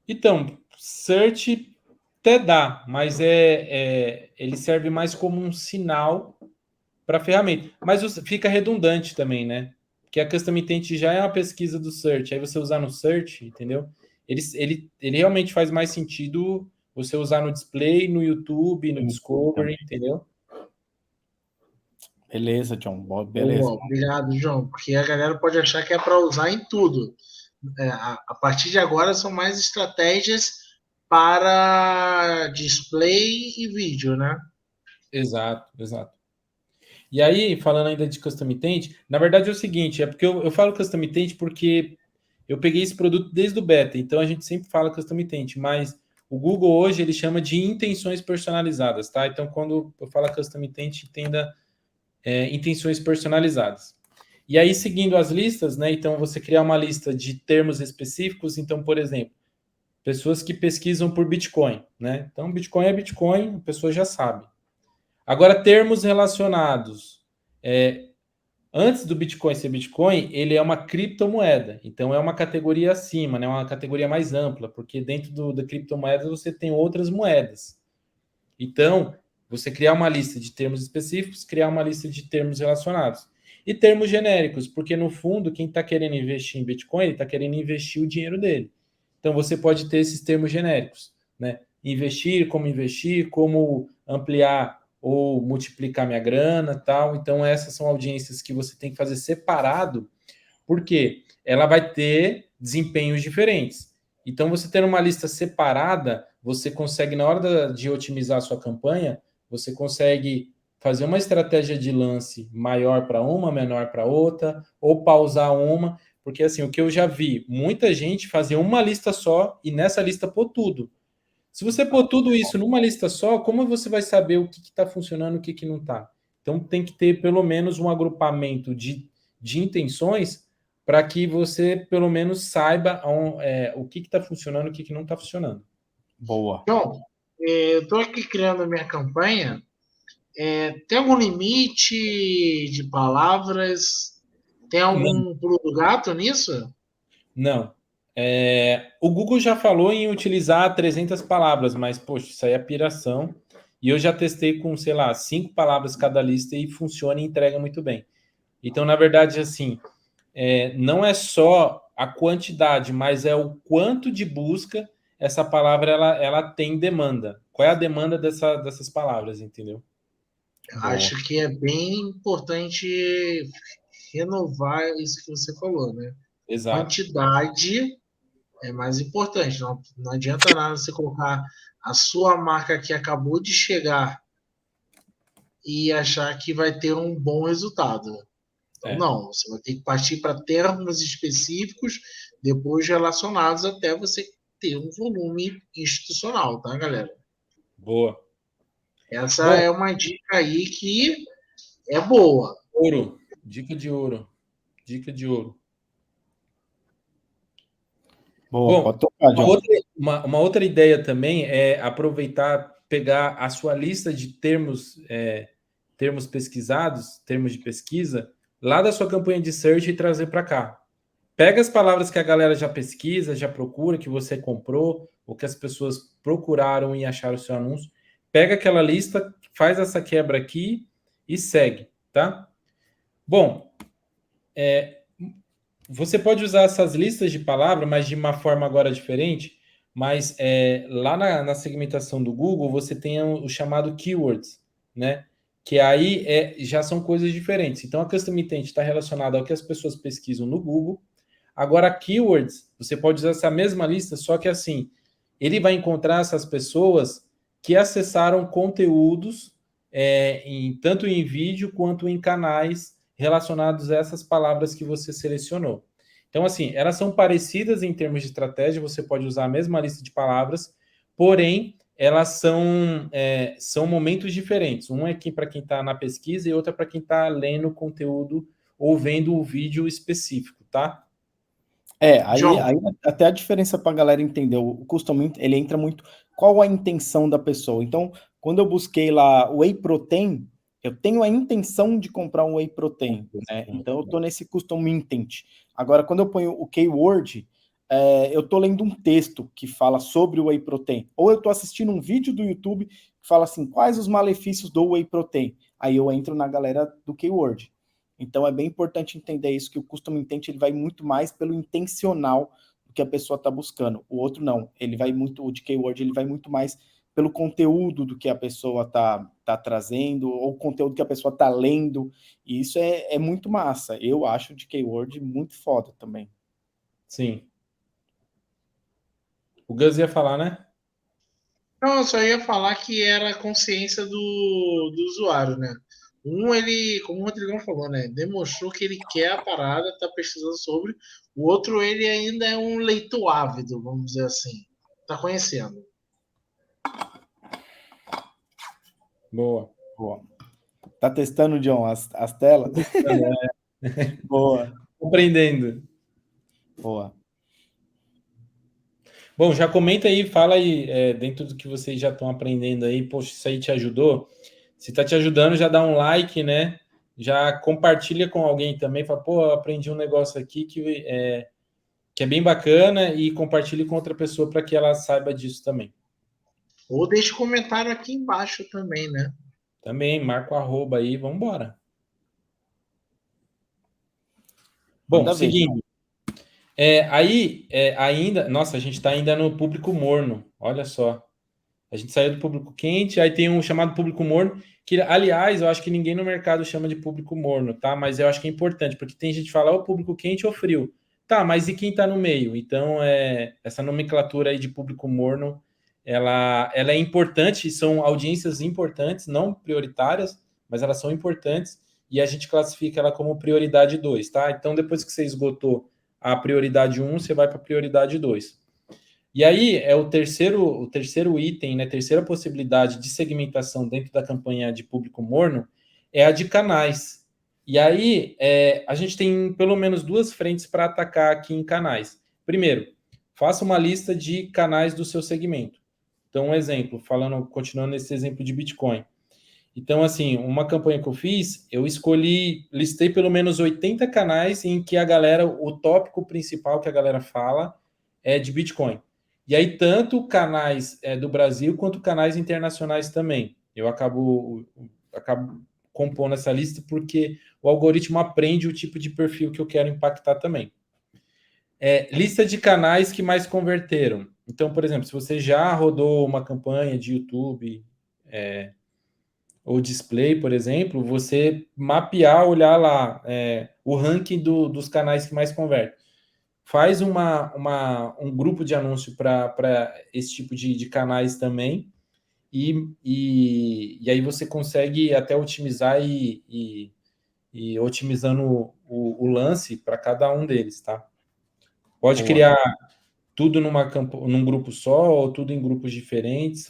Então, search até dá, mas ele serve mais como um sinal para a ferramenta. Mas fica redundante também, né? Porque a Custom Intent já é uma pesquisa do search. Aí você usar no search, entendeu? Ele realmente faz mais sentido você usar no display, no YouTube, no Discovery, entendeu? Beleza, John. Beleza. Boa, obrigado, João. Porque a galera pode achar que é para usar em tudo. A partir de agora são mais estratégias para display e vídeo, né? Exato, exato. E aí, falando ainda de Custom Intent, na verdade é o seguinte, é porque eu falo Custom Intent porque eu peguei esse produto desde o beta, então a gente sempre fala Custom Intent, mas o Google hoje ele chama de intenções personalizadas, tá? Então quando eu falo Custom Intent, entenda intenções personalizadas. E aí, seguindo as listas, né? Então você criar uma lista de termos específicos, então, por exemplo, pessoas que pesquisam por Bitcoin, né? Então, Bitcoin é Bitcoin, a pessoa já sabe. Agora, termos relacionados. Antes do Bitcoin ser Bitcoin, ele é uma criptomoeda. Então, é uma categoria acima, né? Uma categoria mais ampla, porque dentro da criptomoeda você tem outras moedas. Então, você criar uma lista de termos específicos, criar uma lista de termos relacionados. E termos genéricos, porque no fundo, quem está querendo investir em Bitcoin, ele está querendo investir o dinheiro dele. Então, você pode ter esses termos genéricos, né? Investir, como ampliar ou multiplicar minha grana, tal. Então, essas são audiências que você tem que fazer separado, porque ela vai ter desempenhos diferentes. Então, você tendo uma lista separada, você consegue, na hora de otimizar a sua campanha, você consegue fazer uma estratégia de lance maior para uma, menor para outra, ou pausar uma, porque assim, o que eu já vi, muita gente fazer uma lista só e nessa lista pôr tudo. Se você pôr tudo isso numa lista só, como você vai saber o que está funcionando e o que não está? Então tem que ter pelo menos um agrupamento de intenções para que você pelo menos saiba o que está funcionando e o que não está funcionando. Boa. João, eu estou aqui criando a minha campanha. Tem algum limite de palavras? Tem Não, algum pulo do gato nisso? não. O Google já falou em utilizar 300 palavras, mas, poxa, isso aí é piração. E eu já testei com, sei lá, 5 palavras cada lista e funciona e entrega muito bem. Então, na verdade, assim, não é só a quantidade, mas é o quanto de busca essa palavra ela tem demanda. Qual é a demanda dessas palavras, entendeu? Boa. Acho que é bem importante renovar isso que você falou, né? Exato. Quantidade é mais importante. Não adianta nada você colocar a sua marca que acabou de chegar e achar que vai ter um bom resultado. Então, É. não, você vai ter que partir para termos específicos, depois relacionados, até você ter um volume institucional, tá, galera? Boa. Essa Bom, é uma dica aí que é boa. ouro. Dica de ouro. Dica de ouro. Boa, Bom, pode tocar, John. uma outra ideia também é aproveitar, pegar a sua lista de termos pesquisados, termos de pesquisa, lá da sua campanha de search e trazer para cá. Pega as palavras que a galera já pesquisa, já procura, que você comprou, ou que as pessoas procuraram e acharam o seu anúncio. Pega aquela lista, faz essa quebra aqui e segue, tá? Bom, você pode usar essas listas de palavras, mas de uma forma agora diferente. Mas lá na segmentação do Google, você tem o chamado keywords, né? Que aí já são coisas diferentes. Então, a Custom Intent está relacionada ao que as pessoas pesquisam no Google. Agora, keywords, você pode usar essa mesma lista, só que assim, ele vai encontrar essas pessoas que acessaram conteúdos tanto em vídeo quanto em canais relacionados a essas palavras que você selecionou. Então, assim, elas são parecidas em termos de estratégia, você pode usar a mesma lista de palavras, porém, elas são momentos diferentes. Um é para quem está na pesquisa e outra para quem está lendo o conteúdo ou vendo o vídeo específico, tá? Aí João, até a diferença para a galera entender, o custom, ele entra muito, qual a intenção da pessoa. Então, quando eu busquei lá o Whey Protein, eu tenho a intenção de comprar um whey protein, né? Então eu estou nesse custom intent. Agora, quando eu ponho o keyword, eu estou lendo um texto que fala sobre o whey protein, ou eu estou assistindo um vídeo do YouTube que fala assim, quais os malefícios do whey protein? Aí eu entro na galera do keyword. Então é bem importante entender isso, que o custom intent ele vai muito mais pelo intencional do que a pessoa está buscando. O outro não, ele vai muito, o de keyword ele vai muito mais pelo conteúdo do que a pessoa tá trazendo, ou o conteúdo que a pessoa tá lendo, e isso é muito massa. Eu acho de keyword muito foda também. Sim. O Gus ia falar, né? Não, eu só ia falar que era a consciência do usuário, né? Ele, como o Rodrigão falou, né? Demonstrou que ele quer a parada, tá pesquisando sobre. O outro, ele ainda é um leitor ávido, vamos dizer assim. Tá conhecendo. Boa. Boa. Tá testando, John, as telas? Boa. Compreendendo. Boa. Bom, já comenta aí, fala aí, dentro do que vocês já estão aprendendo aí, poxa, isso aí te ajudou? Se tá te ajudando, já dá um like, né? Já compartilha com alguém também, fala, pô, eu aprendi um negócio aqui que é bem bacana e compartilhe com outra pessoa para que ela saiba disso também. Ou deixe comentário aqui embaixo também, né? Também, marca o arroba aí, vamos embora. Bom, Manda ver, John. seguindo. Ainda, nossa, a gente está ainda no público morno, olha só. A gente saiu do público quente, aí tem um chamado público morno, que, aliás, eu acho que ninguém no mercado chama de público morno, tá? Mas eu acho que é importante, porque tem gente que fala ou público quente ou frio. Tá, mas e quem tá no meio? Então, essa nomenclatura aí de público morno, ela é importante, são audiências importantes, não prioritárias, mas elas são importantes, e a gente classifica ela como prioridade 2, tá? Então, depois que você esgotou a prioridade 1, você vai para a prioridade 2. E aí é o terceiro item, né? Terceira possibilidade de segmentação dentro da campanha de público morno é a de canais. E aí a gente tem pelo menos duas frentes para atacar aqui em canais. Primeiro, faça uma lista de canais do seu segmento. Então, um exemplo, continuando esse exemplo de Bitcoin. Então, assim, uma campanha que eu fiz, eu listei pelo menos 80 canais em que o tópico principal que a galera fala é de Bitcoin. E aí, tanto canais do Brasil quanto canais internacionais também. Eu acabo compondo essa lista porque o algoritmo aprende o tipo de perfil que eu quero impactar também. Lista de canais que mais converteram. Então, por exemplo, se você já rodou uma campanha de YouTube, ou display, por exemplo, você mapear, olhar lá o ranking dos canais que mais convertem. Faz um grupo de anúncio para esse tipo de canais também, e aí você consegue até otimizar e otimizando o lance para cada um deles, tá? Pode Boa. criar tudo num grupo só ou tudo em grupos diferentes,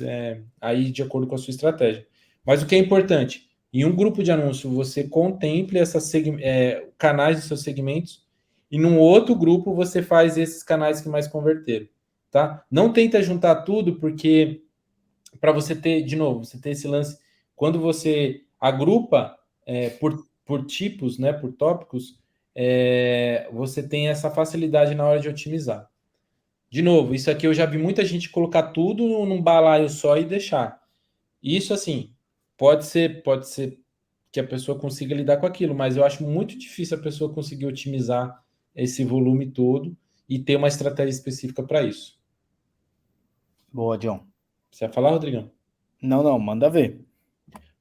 aí de acordo com a sua estratégia. Mas o que é importante, em um grupo de anúncio você contemple canais dos seus segmentos e num outro grupo você faz esses canais que mais converteram, tá? Não tenta juntar tudo porque para você ter, de novo, você ter esse lance, quando você agrupa por tipos, né, por tópicos, você tem essa facilidade na hora de otimizar. De novo, isso aqui eu já vi muita gente colocar tudo num balaio só e deixar. Isso, assim, pode ser que a pessoa consiga lidar com aquilo, mas eu acho muito difícil a pessoa conseguir otimizar esse volume todo e ter uma estratégia específica para isso. Boa, John. Você vai falar, Rodrigão? Não, manda ver.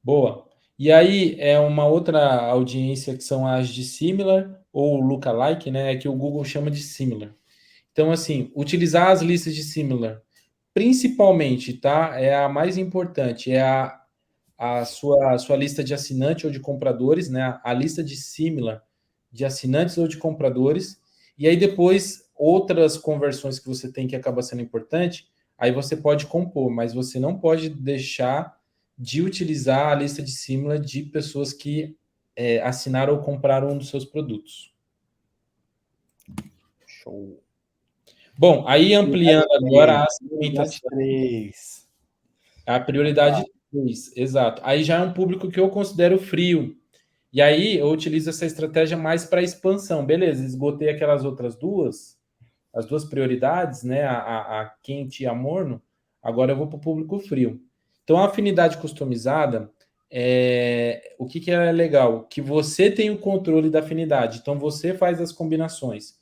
Boa. E aí é uma outra audiência que são as de similar ou lookalike, né? Que o Google chama de similar. Então, assim, utilizar as listas de similar, principalmente, tá? É a mais importante, é a sua lista de assinante ou de compradores, né? A lista de similar de assinantes ou de compradores. E aí depois outras conversões que você tem que acaba sendo importante, aí você pode compor, mas você não pode deixar de utilizar a lista de similar de pessoas que assinaram ou compraram um dos seus produtos. Show. Bom, aí ampliando agora a segmentação. Três. A prioridade Isso, exato. Aí já é um público que eu considero frio. E aí eu utilizo essa estratégia mais para expansão. Beleza, esgotei aquelas outras duas, as duas prioridades, né? A quente e a morno. Agora eu vou para o público frio. Então a afinidade customizada, o que é legal? Que você tem o controle da afinidade. Então você faz as combinações.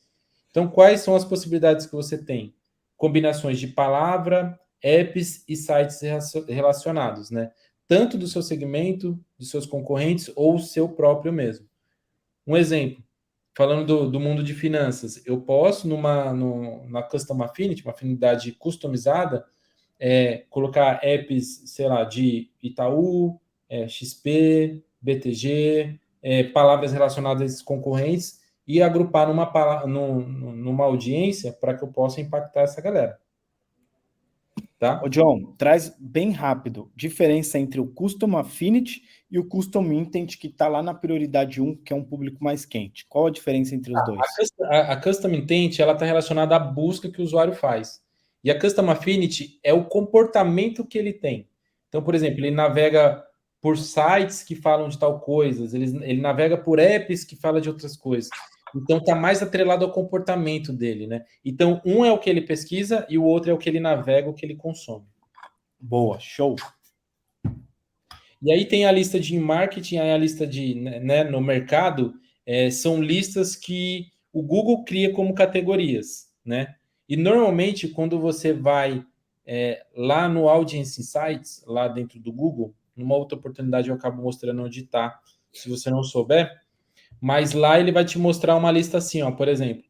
Então quais são as possibilidades que você tem? Combinações de palavra, apps e sites relacionados, né? Tanto do seu segmento, dos seus concorrentes ou seu próprio mesmo. Um exemplo, falando do mundo de finanças, eu posso, na Custom Affinity, uma afinidade customizada, colocar apps, sei lá, de Itaú, XP, BTG, palavras relacionadas a esses concorrentes e agrupar numa audiência para que eu possa impactar essa galera. Ô, Tá? John, traz bem rápido diferença entre o Custom Affinity e o Custom Intent, que está lá na prioridade 1, que é um público mais quente. Qual a diferença entre os dois? A Custom Intent ela está relacionada à busca que o usuário faz. E a Custom Affinity é o comportamento que ele tem. Então, por exemplo, ele navega por sites que falam de tal coisas, ele navega por apps que falam de outras coisas. Então, está mais atrelado ao comportamento dele, né? Então, um é o que ele pesquisa e o outro é o que ele navega, o que ele consome. Boa, show. E aí tem a lista de marketing, aí a lista de, né, no mercado, são listas que o Google cria como categorias, né? E normalmente quando você vai lá no Audience Insights, lá dentro do Google, numa outra oportunidade eu acabo mostrando onde está, se você não souber, mas lá ele vai te mostrar uma lista assim, ó, por exemplo.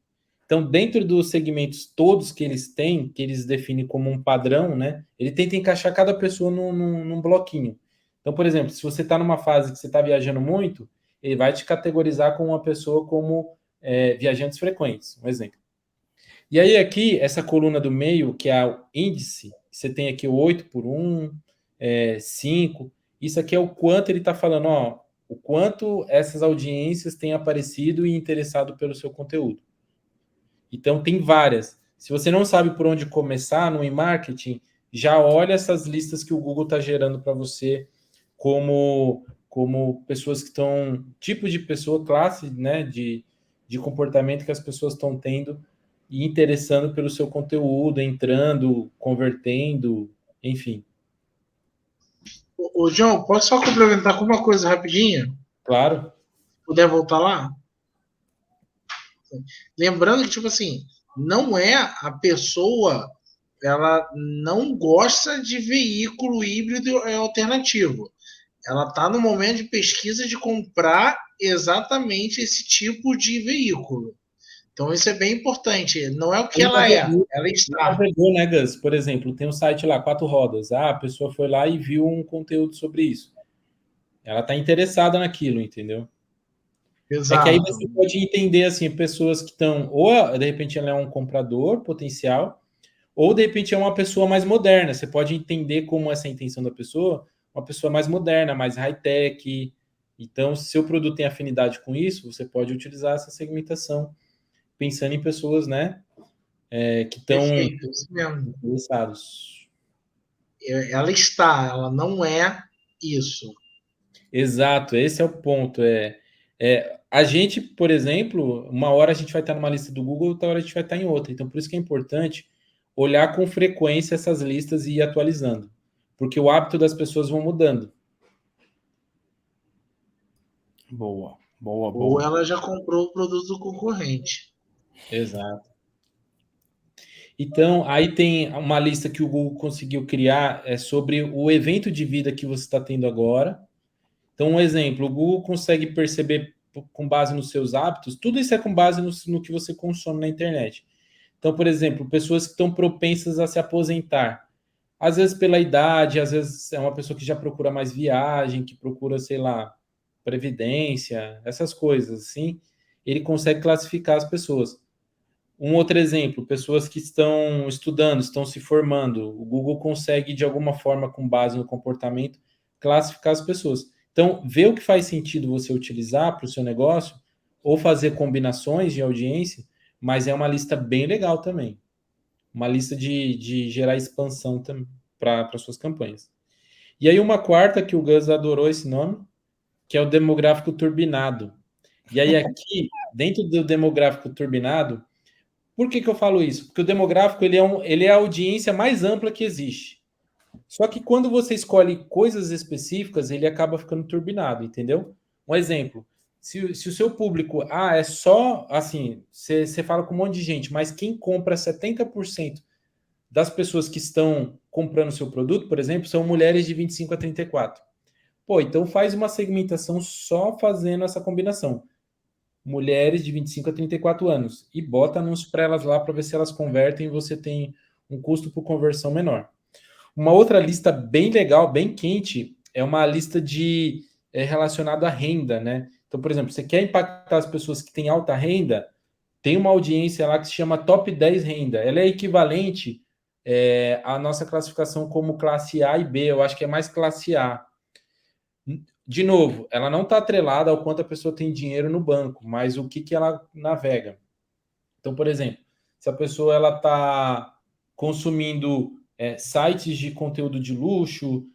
Então, dentro dos segmentos todos que eles têm, que eles definem como um padrão, né? Ele tenta encaixar cada pessoa num bloquinho. Então, por exemplo, se você está numa fase que você está viajando muito, ele vai te categorizar com uma pessoa como viajantes frequentes, um exemplo. E aí, aqui, essa coluna do meio, que é o índice, você tem aqui o 8 por 1, 5. Isso aqui é o quanto ele está falando, ó, o quanto essas audiências têm aparecido e interessado pelo seu conteúdo. Então, tem várias. Se você não sabe por onde começar no e-marketing, já olha essas listas que o Google está gerando para você como pessoas que estão, tipo de pessoa, classe, né, de comportamento que as pessoas estão tendo e interessando pelo seu conteúdo, entrando, convertendo, enfim. Ô, João, posso só complementar com uma coisa rapidinha? Claro. Puder voltar lá? Lembrando que, tipo assim, não é a pessoa, ela não gosta de veículo híbrido alternativo. Ela está no momento de pesquisa de comprar exatamente esse tipo de veículo. Então isso é bem importante. Não é o que ela é, ela está. Navegou, né, Gus? Por exemplo, tem um site lá, Quatro Rodas. Ah, a pessoa foi lá e viu um conteúdo sobre isso. Ela está interessada naquilo, entendeu? É que aí Exato. você pode entender, assim, pessoas que estão, ou de repente ela é um comprador potencial, ou de repente é uma pessoa mais moderna. Você pode entender como essa intenção da pessoa, uma pessoa mais moderna, mais high-tech. Então, se seu produto tem afinidade com isso, você pode utilizar essa segmentação, pensando em pessoas, né, que estão Perfeito, isso mesmo. interessados. Ela está, ela não é isso. Exato, esse é o ponto. A gente, por exemplo, uma hora a gente vai estar numa lista do Google, outra hora a gente vai estar em outra. Então, por isso que é importante olhar com frequência essas listas e ir atualizando, porque o hábito das pessoas vão mudando. Boa, boa, Ou boa. ela já comprou o produto do concorrente. Exato. Então, aí tem uma lista que o Google conseguiu criar sobre o evento de vida que você está tendo agora. Então, um exemplo, o Google consegue perceber com base nos seus hábitos, tudo isso é com base no que você consome na internet. Então, por exemplo, pessoas que estão propensas a se aposentar. Às vezes pela idade, às vezes é uma pessoa que já procura mais viagem, que procura, sei lá, previdência, essas coisas assim. Ele consegue classificar as pessoas. Um outro exemplo, pessoas que estão estudando, estão se formando. O Google consegue, de alguma forma, com base no comportamento, classificar as pessoas. Então, ver o que faz sentido você utilizar para o seu negócio, ou fazer combinações de audiência, mas é uma lista bem legal também. Uma lista de gerar expansão para suas campanhas. E aí uma quarta que o Gus adorou esse nome, que é o demográfico turbinado. E aí aqui, dentro do demográfico turbinado, por que eu falo isso? Porque o demográfico ele é a audiência mais ampla que existe. Só que quando você escolhe coisas específicas, ele acaba ficando turbinado, entendeu? Um exemplo, se o seu público, é só, assim, você fala com um monte de gente, mas quem compra 70% das pessoas que estão comprando seu produto, por exemplo, são mulheres de 25 a 34. Pô, então faz uma segmentação só fazendo essa combinação. Mulheres de 25 a 34 anos. E bota anúncio para elas lá para ver se elas convertem e você tem um custo por conversão menor. Uma outra lista bem legal, bem quente, é uma lista de relacionada à renda, né? Então, por exemplo, você quer impactar as pessoas que têm alta renda, tem uma audiência lá que se chama Top 10 Renda. Ela é equivalente à nossa classificação como classe A e B. Eu acho que é mais classe A. De novo, ela não está atrelada ao quanto a pessoa tem dinheiro no banco, mas o que ela navega. Então, por exemplo, se a pessoa ela está consumindo sites de conteúdo de luxo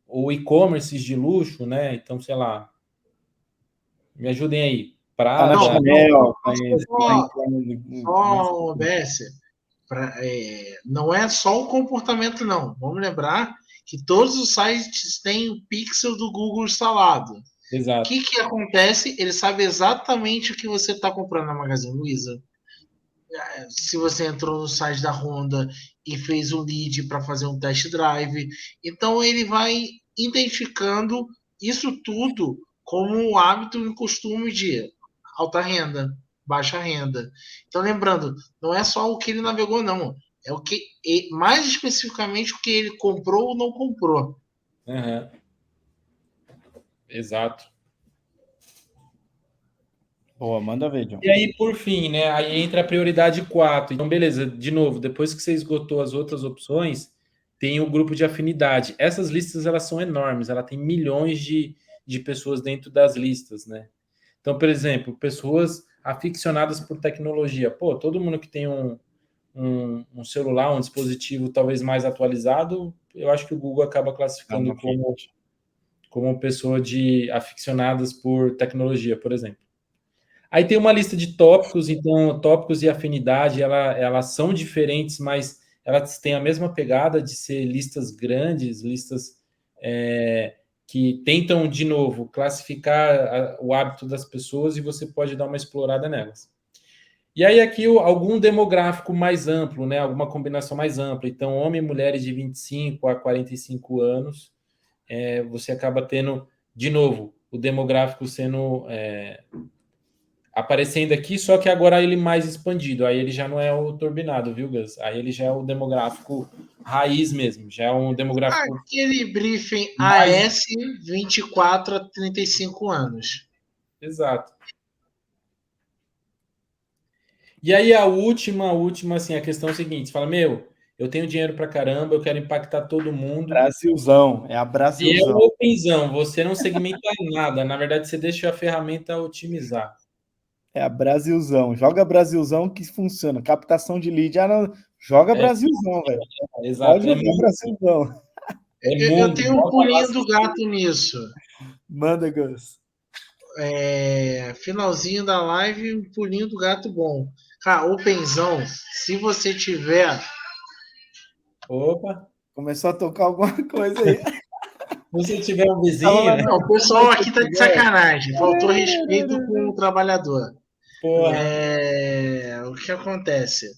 ou e-commerces de luxo, né? Então, sei lá, me ajudem aí. Tá na Não, Prada. Chanel, tá só, nessa. só OBS, não é só o comportamento, não. Vamos lembrar que todos os sites têm o pixel do Google instalado. O Exato. que acontece? Ele sabe exatamente o que você está comprando na Magazine Luiza. Se você entrou no site da Honda e fez um lead para fazer um test drive. Então ele vai identificando isso tudo como um hábito e um costume de alta renda, baixa renda. Então lembrando, não é só o que ele navegou, não. É o que, mais especificamente, o que ele comprou ou não comprou. Uhum. Exato. Boa, manda ver, John. E aí, por fim, né? Aí entra a prioridade 4. Então, beleza, de novo, depois que você esgotou as outras opções, tem o grupo de afinidade. Essas listas, elas são enormes, ela tem milhões de pessoas dentro das listas, né? Então, por exemplo, pessoas aficionadas por tecnologia. Pô, todo mundo que tem um celular, um dispositivo talvez mais atualizado, eu acho que o Google acaba Tá classificando na frente. como pessoa de aficionadas por tecnologia, por exemplo. Aí tem uma lista de tópicos, então tópicos e afinidade, elas são diferentes, mas elas têm a mesma pegada de ser listas grandes, listas que tentam, de novo, classificar o hábito das pessoas e você pode dar uma explorada nelas. E aí aqui algum demográfico mais amplo, né? Alguma combinação mais ampla. Então, homem e mulheres de 25 a 45 anos, você acaba tendo, de novo, o demográfico sendo aparecendo aqui, só que agora ele mais expandido. Aí ele já não é o turbinado, viu, Gus? Aí ele já é o demográfico raiz mesmo, já é um demográfico Aquele briefing mais AS 24 a 35 anos. exato. E aí a última, assim, a questão é a seguinte: você fala, meu, eu tenho dinheiro pra caramba, eu quero impactar todo mundo. Brasilzão, é a E é Brasilzão. o openzão, você não segmenta nada, na verdade você deixa a ferramenta otimizar. É a Brasilzão. Joga Brasilzão que funciona. Captação de lead. Não, joga É, Brasilzão, velho. exato, Pode jogar Brasilzão. Eu mundo, tenho um bota lá. pulinho do gato nisso. Manda, Gus. Finalzinho da live, um pulinho do gato bom. Cara, openzão, se você tiver. Opa, Começou a tocar alguma coisa aí. se você tiver um Tava vizinho, lá né? Não, o pessoal aqui tá de sacanagem. Faltou respeito com o trabalhador. Porra. O que acontece?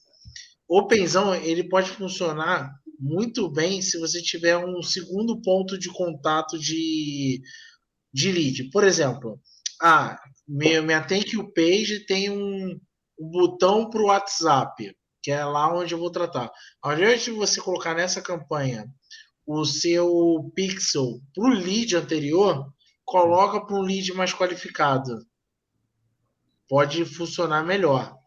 Openzão, ele pode funcionar muito bem se você tiver um segundo ponto de contato de lead. Por exemplo, minha Thank You Page tem um botão para o WhatsApp, que é lá onde eu vou tratar. Ao invés de você colocar nessa campanha o seu pixel para o lead anterior, coloca para um lead mais qualificado. Pode funcionar melhor.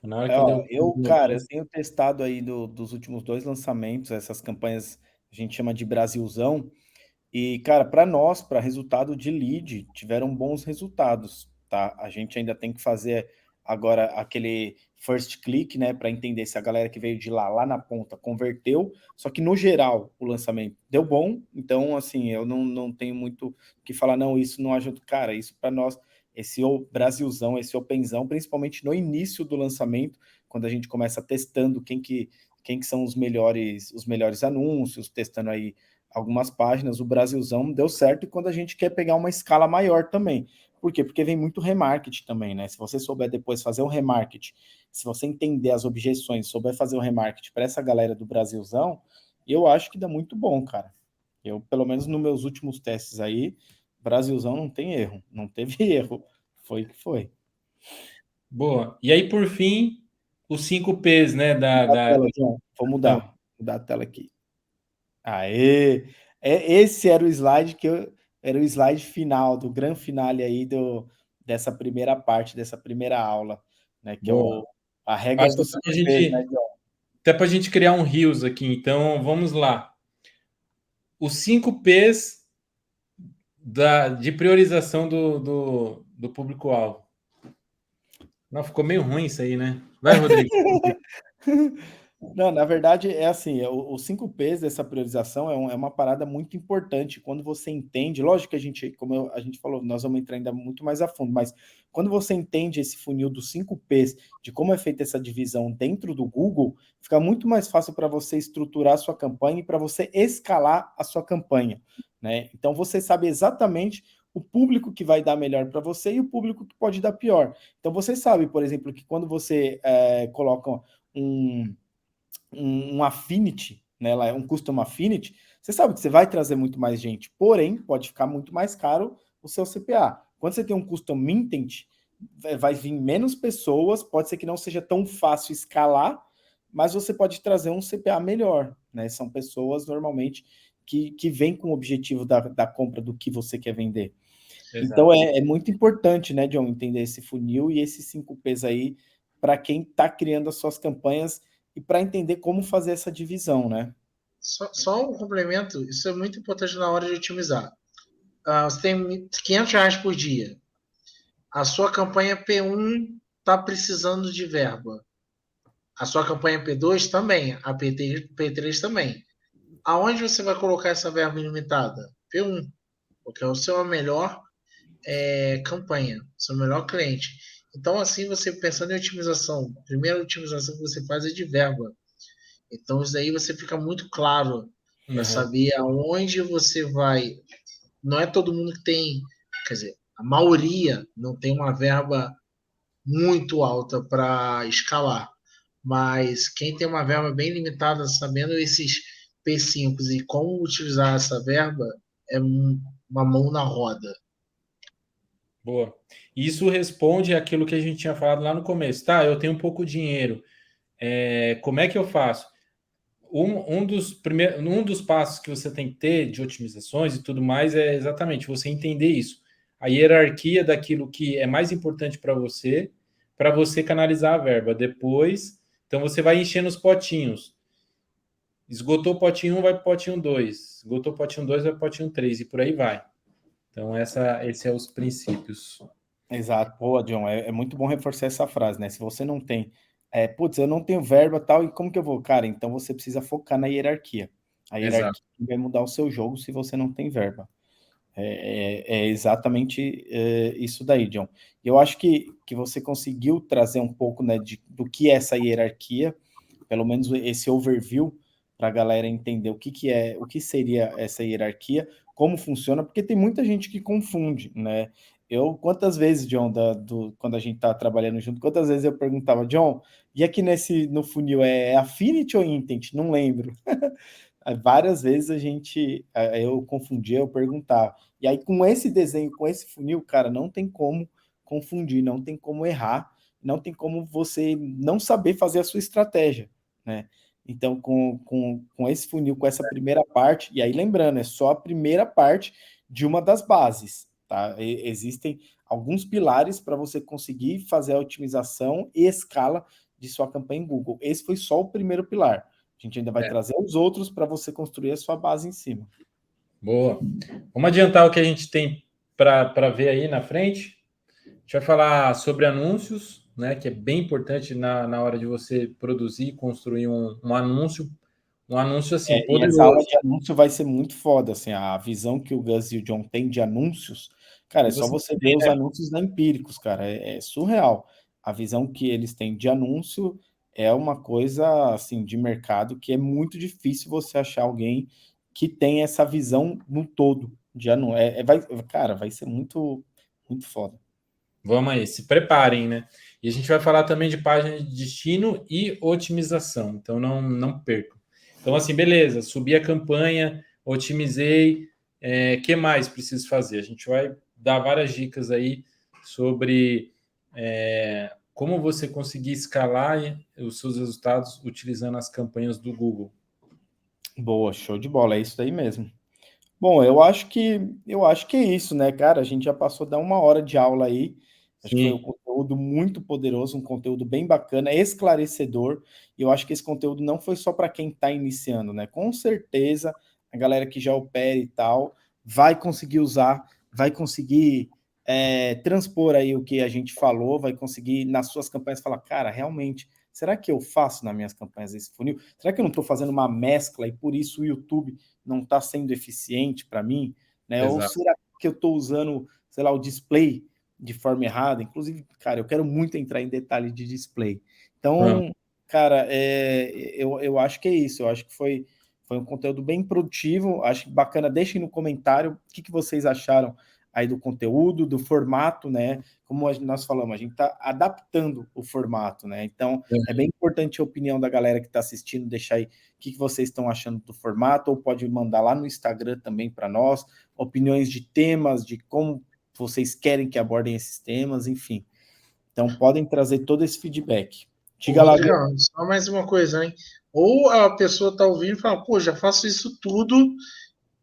Na hora que deu. Cara, eu tenho testado aí dos últimos 2 lançamentos, essas campanhas a gente chama de Brasilzão, e, cara, para nós, para resultado de lead, tiveram bons resultados, tá? A gente ainda tem que fazer agora aquele first click, né, para entender se a galera que veio de lá na ponta converteu, só que no geral o lançamento deu bom, então assim, eu não tenho muito o que falar, não, isso não ajuda, cara, isso para nós, esse Brasilzão, esse Openzão, principalmente no início do lançamento, quando a gente começa testando quem que são os melhores anúncios, testando aí algumas páginas, o Brasilzão deu certo, e quando a gente quer pegar uma escala maior também. Por quê? Porque vem muito remarketing também, né? Se você souber depois fazer um remarketing, se você entender as objeções, souber fazer um remarketing para essa galera do Brasilzão, eu acho que dá muito bom, cara. Eu, pelo menos nos meus últimos testes aí, Brasilzão não tem erro, não teve erro. Foi o que foi. Boa. E aí, por fim, os 5 P's, né? Mudar a tela, João. Vou mudar a tela aqui. Aê! Esse era o slide era o slide final, do grande finale aí dessa primeira parte, dessa primeira aula, né? Que é Boa. a regra dos 5 P's, né, João? Até para a gente criar um Reels aqui, então vamos lá. Os 5 P's de priorização do público-alvo. Não, ficou meio ruim isso aí, né? Vai, Rodrigo. Não, na verdade é assim, os 5 P's dessa priorização é uma parada muito importante quando você entende, lógico que a gente, como a gente falou, nós vamos entrar ainda muito mais a fundo, mas quando você entende esse funil dos 5 P's, de como é feita essa divisão dentro do Google, fica muito mais fácil para você estruturar a sua campanha e para você escalar a sua campanha, né? Então você sabe exatamente o público que vai dar melhor para você e o público que pode dar pior. Então você sabe, por exemplo, que quando você coloca um affinity, né, um custom affinity, você sabe que você vai trazer muito mais gente, porém, pode ficar muito mais caro o seu CPA. Quando você tem um custom intent, vai vir menos pessoas, pode ser que não seja tão fácil escalar, mas você pode trazer um CPA melhor, né? São pessoas, normalmente, que vêm com o objetivo da compra do que você quer vender. Exato. Então, é muito importante, né, John, entender esse funil e esses 5 P's aí para quem está criando as suas campanhas e para entender como fazer essa divisão, né? Só um complemento, isso é muito importante na hora de otimizar. Você tem R$ 500 por dia. A sua campanha P1 está precisando de verba. A sua campanha P2 também. A P3 também. Aonde você vai colocar essa verba ilimitada? P1, porque é o seu melhor campanha, seu melhor cliente. Então, assim, você pensando em otimização, a primeira otimização que você faz é de verba. Então, isso aí você fica muito claro para saber aonde você vai. Não é todo mundo que tem, quer dizer, a maioria não tem uma verba muito alta para escalar, mas quem tem uma verba bem limitada, sabendo esses P5 e como utilizar essa verba, é uma mão na roda. Boa. Isso responde àquilo que a gente tinha falado lá no começo. Tá, eu tenho pouco dinheiro. Como é que eu faço? Um dos passos que você tem que ter de otimizações e tudo mais é exatamente você entender isso. A hierarquia daquilo que é mais importante para você canalizar a verba. Depois, então você vai enchendo os potinhos. Esgotou o potinho 1, vai para o potinho 2. Esgotou o potinho 2, vai para o potinho 3 e por aí vai. Então, esses são os princípios. Exato. Pô, John, é muito bom reforçar essa frase, né? Se você não tem, putz, eu não tenho verba tal, e como que eu vou? Cara, então você precisa focar na hierarquia. A hierarquia Exato. vai mudar o seu jogo se você não tem verba. É exatamente isso daí, John. Eu acho que você conseguiu trazer um pouco, né, do que é essa hierarquia, pelo menos esse overview, para a galera entender o que seria essa hierarquia, como funciona, porque tem muita gente que confunde, né? Quantas vezes, John, quando a gente tá trabalhando junto, quantas vezes eu perguntava, John, e aqui no funil é Affinity ou Intent? Não lembro. Várias vezes eu confundia, eu perguntava. E aí, com esse desenho, com esse funil, cara, não tem como confundir, não tem como errar, não tem como você não saber fazer a sua estratégia, né? Então, com esse funil, com essa primeira parte, e aí lembrando, é só a primeira parte de uma das bases, tá? Existem alguns pilares para você conseguir fazer a otimização e escala de sua campanha em Google. Esse foi só o primeiro pilar. A gente ainda vai trazer os outros para você construir a sua base em cima. Boa. Vamos adiantar o que a gente tem para ver aí na frente. A gente vai falar sobre anúncios, né? Que é bem importante na hora de você produzir, construir um anúncio. Um anúncio assim, E essa aula poderoso. de anúncio vai ser muito foda, assim, a visão que o Gus e o John têm de anúncios, cara, é E só você você ver vê, os né? anúncios da Empíricos, cara, é surreal. A visão que eles têm de anúncio é uma coisa, assim, de mercado que é muito difícil você achar alguém que tem essa visão no todo de anúncio. Cara, vai ser muito, muito foda. Vamos aí, se preparem, né? E a gente vai falar também de página de destino e otimização. Então não percam. Então, assim, beleza, subi a campanha, otimizei. Que mais preciso fazer? A gente vai dar várias dicas aí sobre como você conseguir escalar os seus resultados utilizando as campanhas do Google. Boa, show de bola, é isso daí mesmo. Bom, eu acho que é isso, né, cara? A gente já passou da 1 hora de aula aí. Acho que foi um Sim, conteúdo muito poderoso, um conteúdo bem bacana, esclarecedor. E eu acho que esse conteúdo não foi só para quem está iniciando, né? Com certeza, a galera que já opera e tal vai conseguir usar, vai conseguir transpor aí o que a gente falou, vai conseguir nas suas campanhas falar, cara, realmente, será que eu faço nas minhas campanhas esse funil? Será que eu não estou fazendo uma mescla e por isso o YouTube não está sendo eficiente para mim, né? Ou exato. será que eu estou usando, sei lá, o display de forma errada? Inclusive, cara, eu quero muito entrar em detalhes de display. Vamos. Então, cara, eu acho que é isso. Eu acho que foi um conteúdo bem produtivo. Acho bacana. Deixem no comentário o que vocês acharam aí do conteúdo, do formato, né? Como nós falamos, a gente está adaptando o formato, né? Então, é bem importante a opinião da galera que está assistindo, deixar aí o que vocês estão achando do formato, ou pode mandar lá no Instagram também para nós, opiniões de temas, de como vocês querem que abordem esses temas, enfim. Então, podem trazer todo esse feedback. Ô, Diga lá, Rodrigão, só mais uma coisa, hein? Ou a pessoa tá ouvindo e fala, pô, já faço isso tudo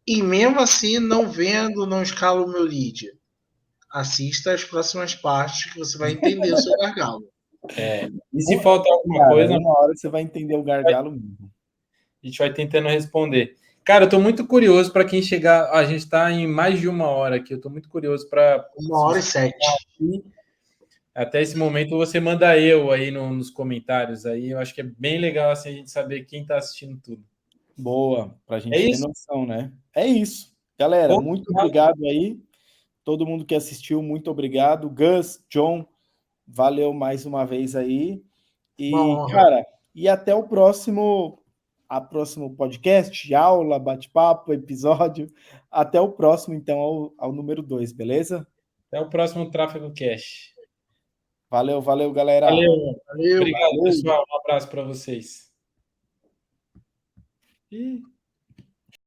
e mesmo assim não vendo, não escalo o meu lead. Assista as próximas partes que você vai entender o seu gargalo. E se faltar alguma cara, coisa, 1 hora você vai entender o gargalo mesmo. a gente vai tentando responder. Cara, eu estou muito curioso para quem chegar. A gente está em mais de 1 hora aqui. Eu estou muito curioso para. Uma Se hora e você sete. até esse momento você manda eu aí nos comentários aí. Eu acho que é bem legal assim a gente saber quem está assistindo tudo. Boa, para a É gente ter isso? noção, né? É isso. Galera, Pô, muito obrigado aí. Todo mundo que assistiu, muito obrigado. Gus, John, valeu mais uma vez aí. Uma E, honra. cara, e até o próximo podcast, aula, bate-papo, episódio. Até o próximo, então, ao número 2, beleza? até o próximo Tráfego Cash. Valeu, valeu, galera. Valeu. Valeu. Obrigado, Valeu. pessoal. Um abraço para vocês. Ih.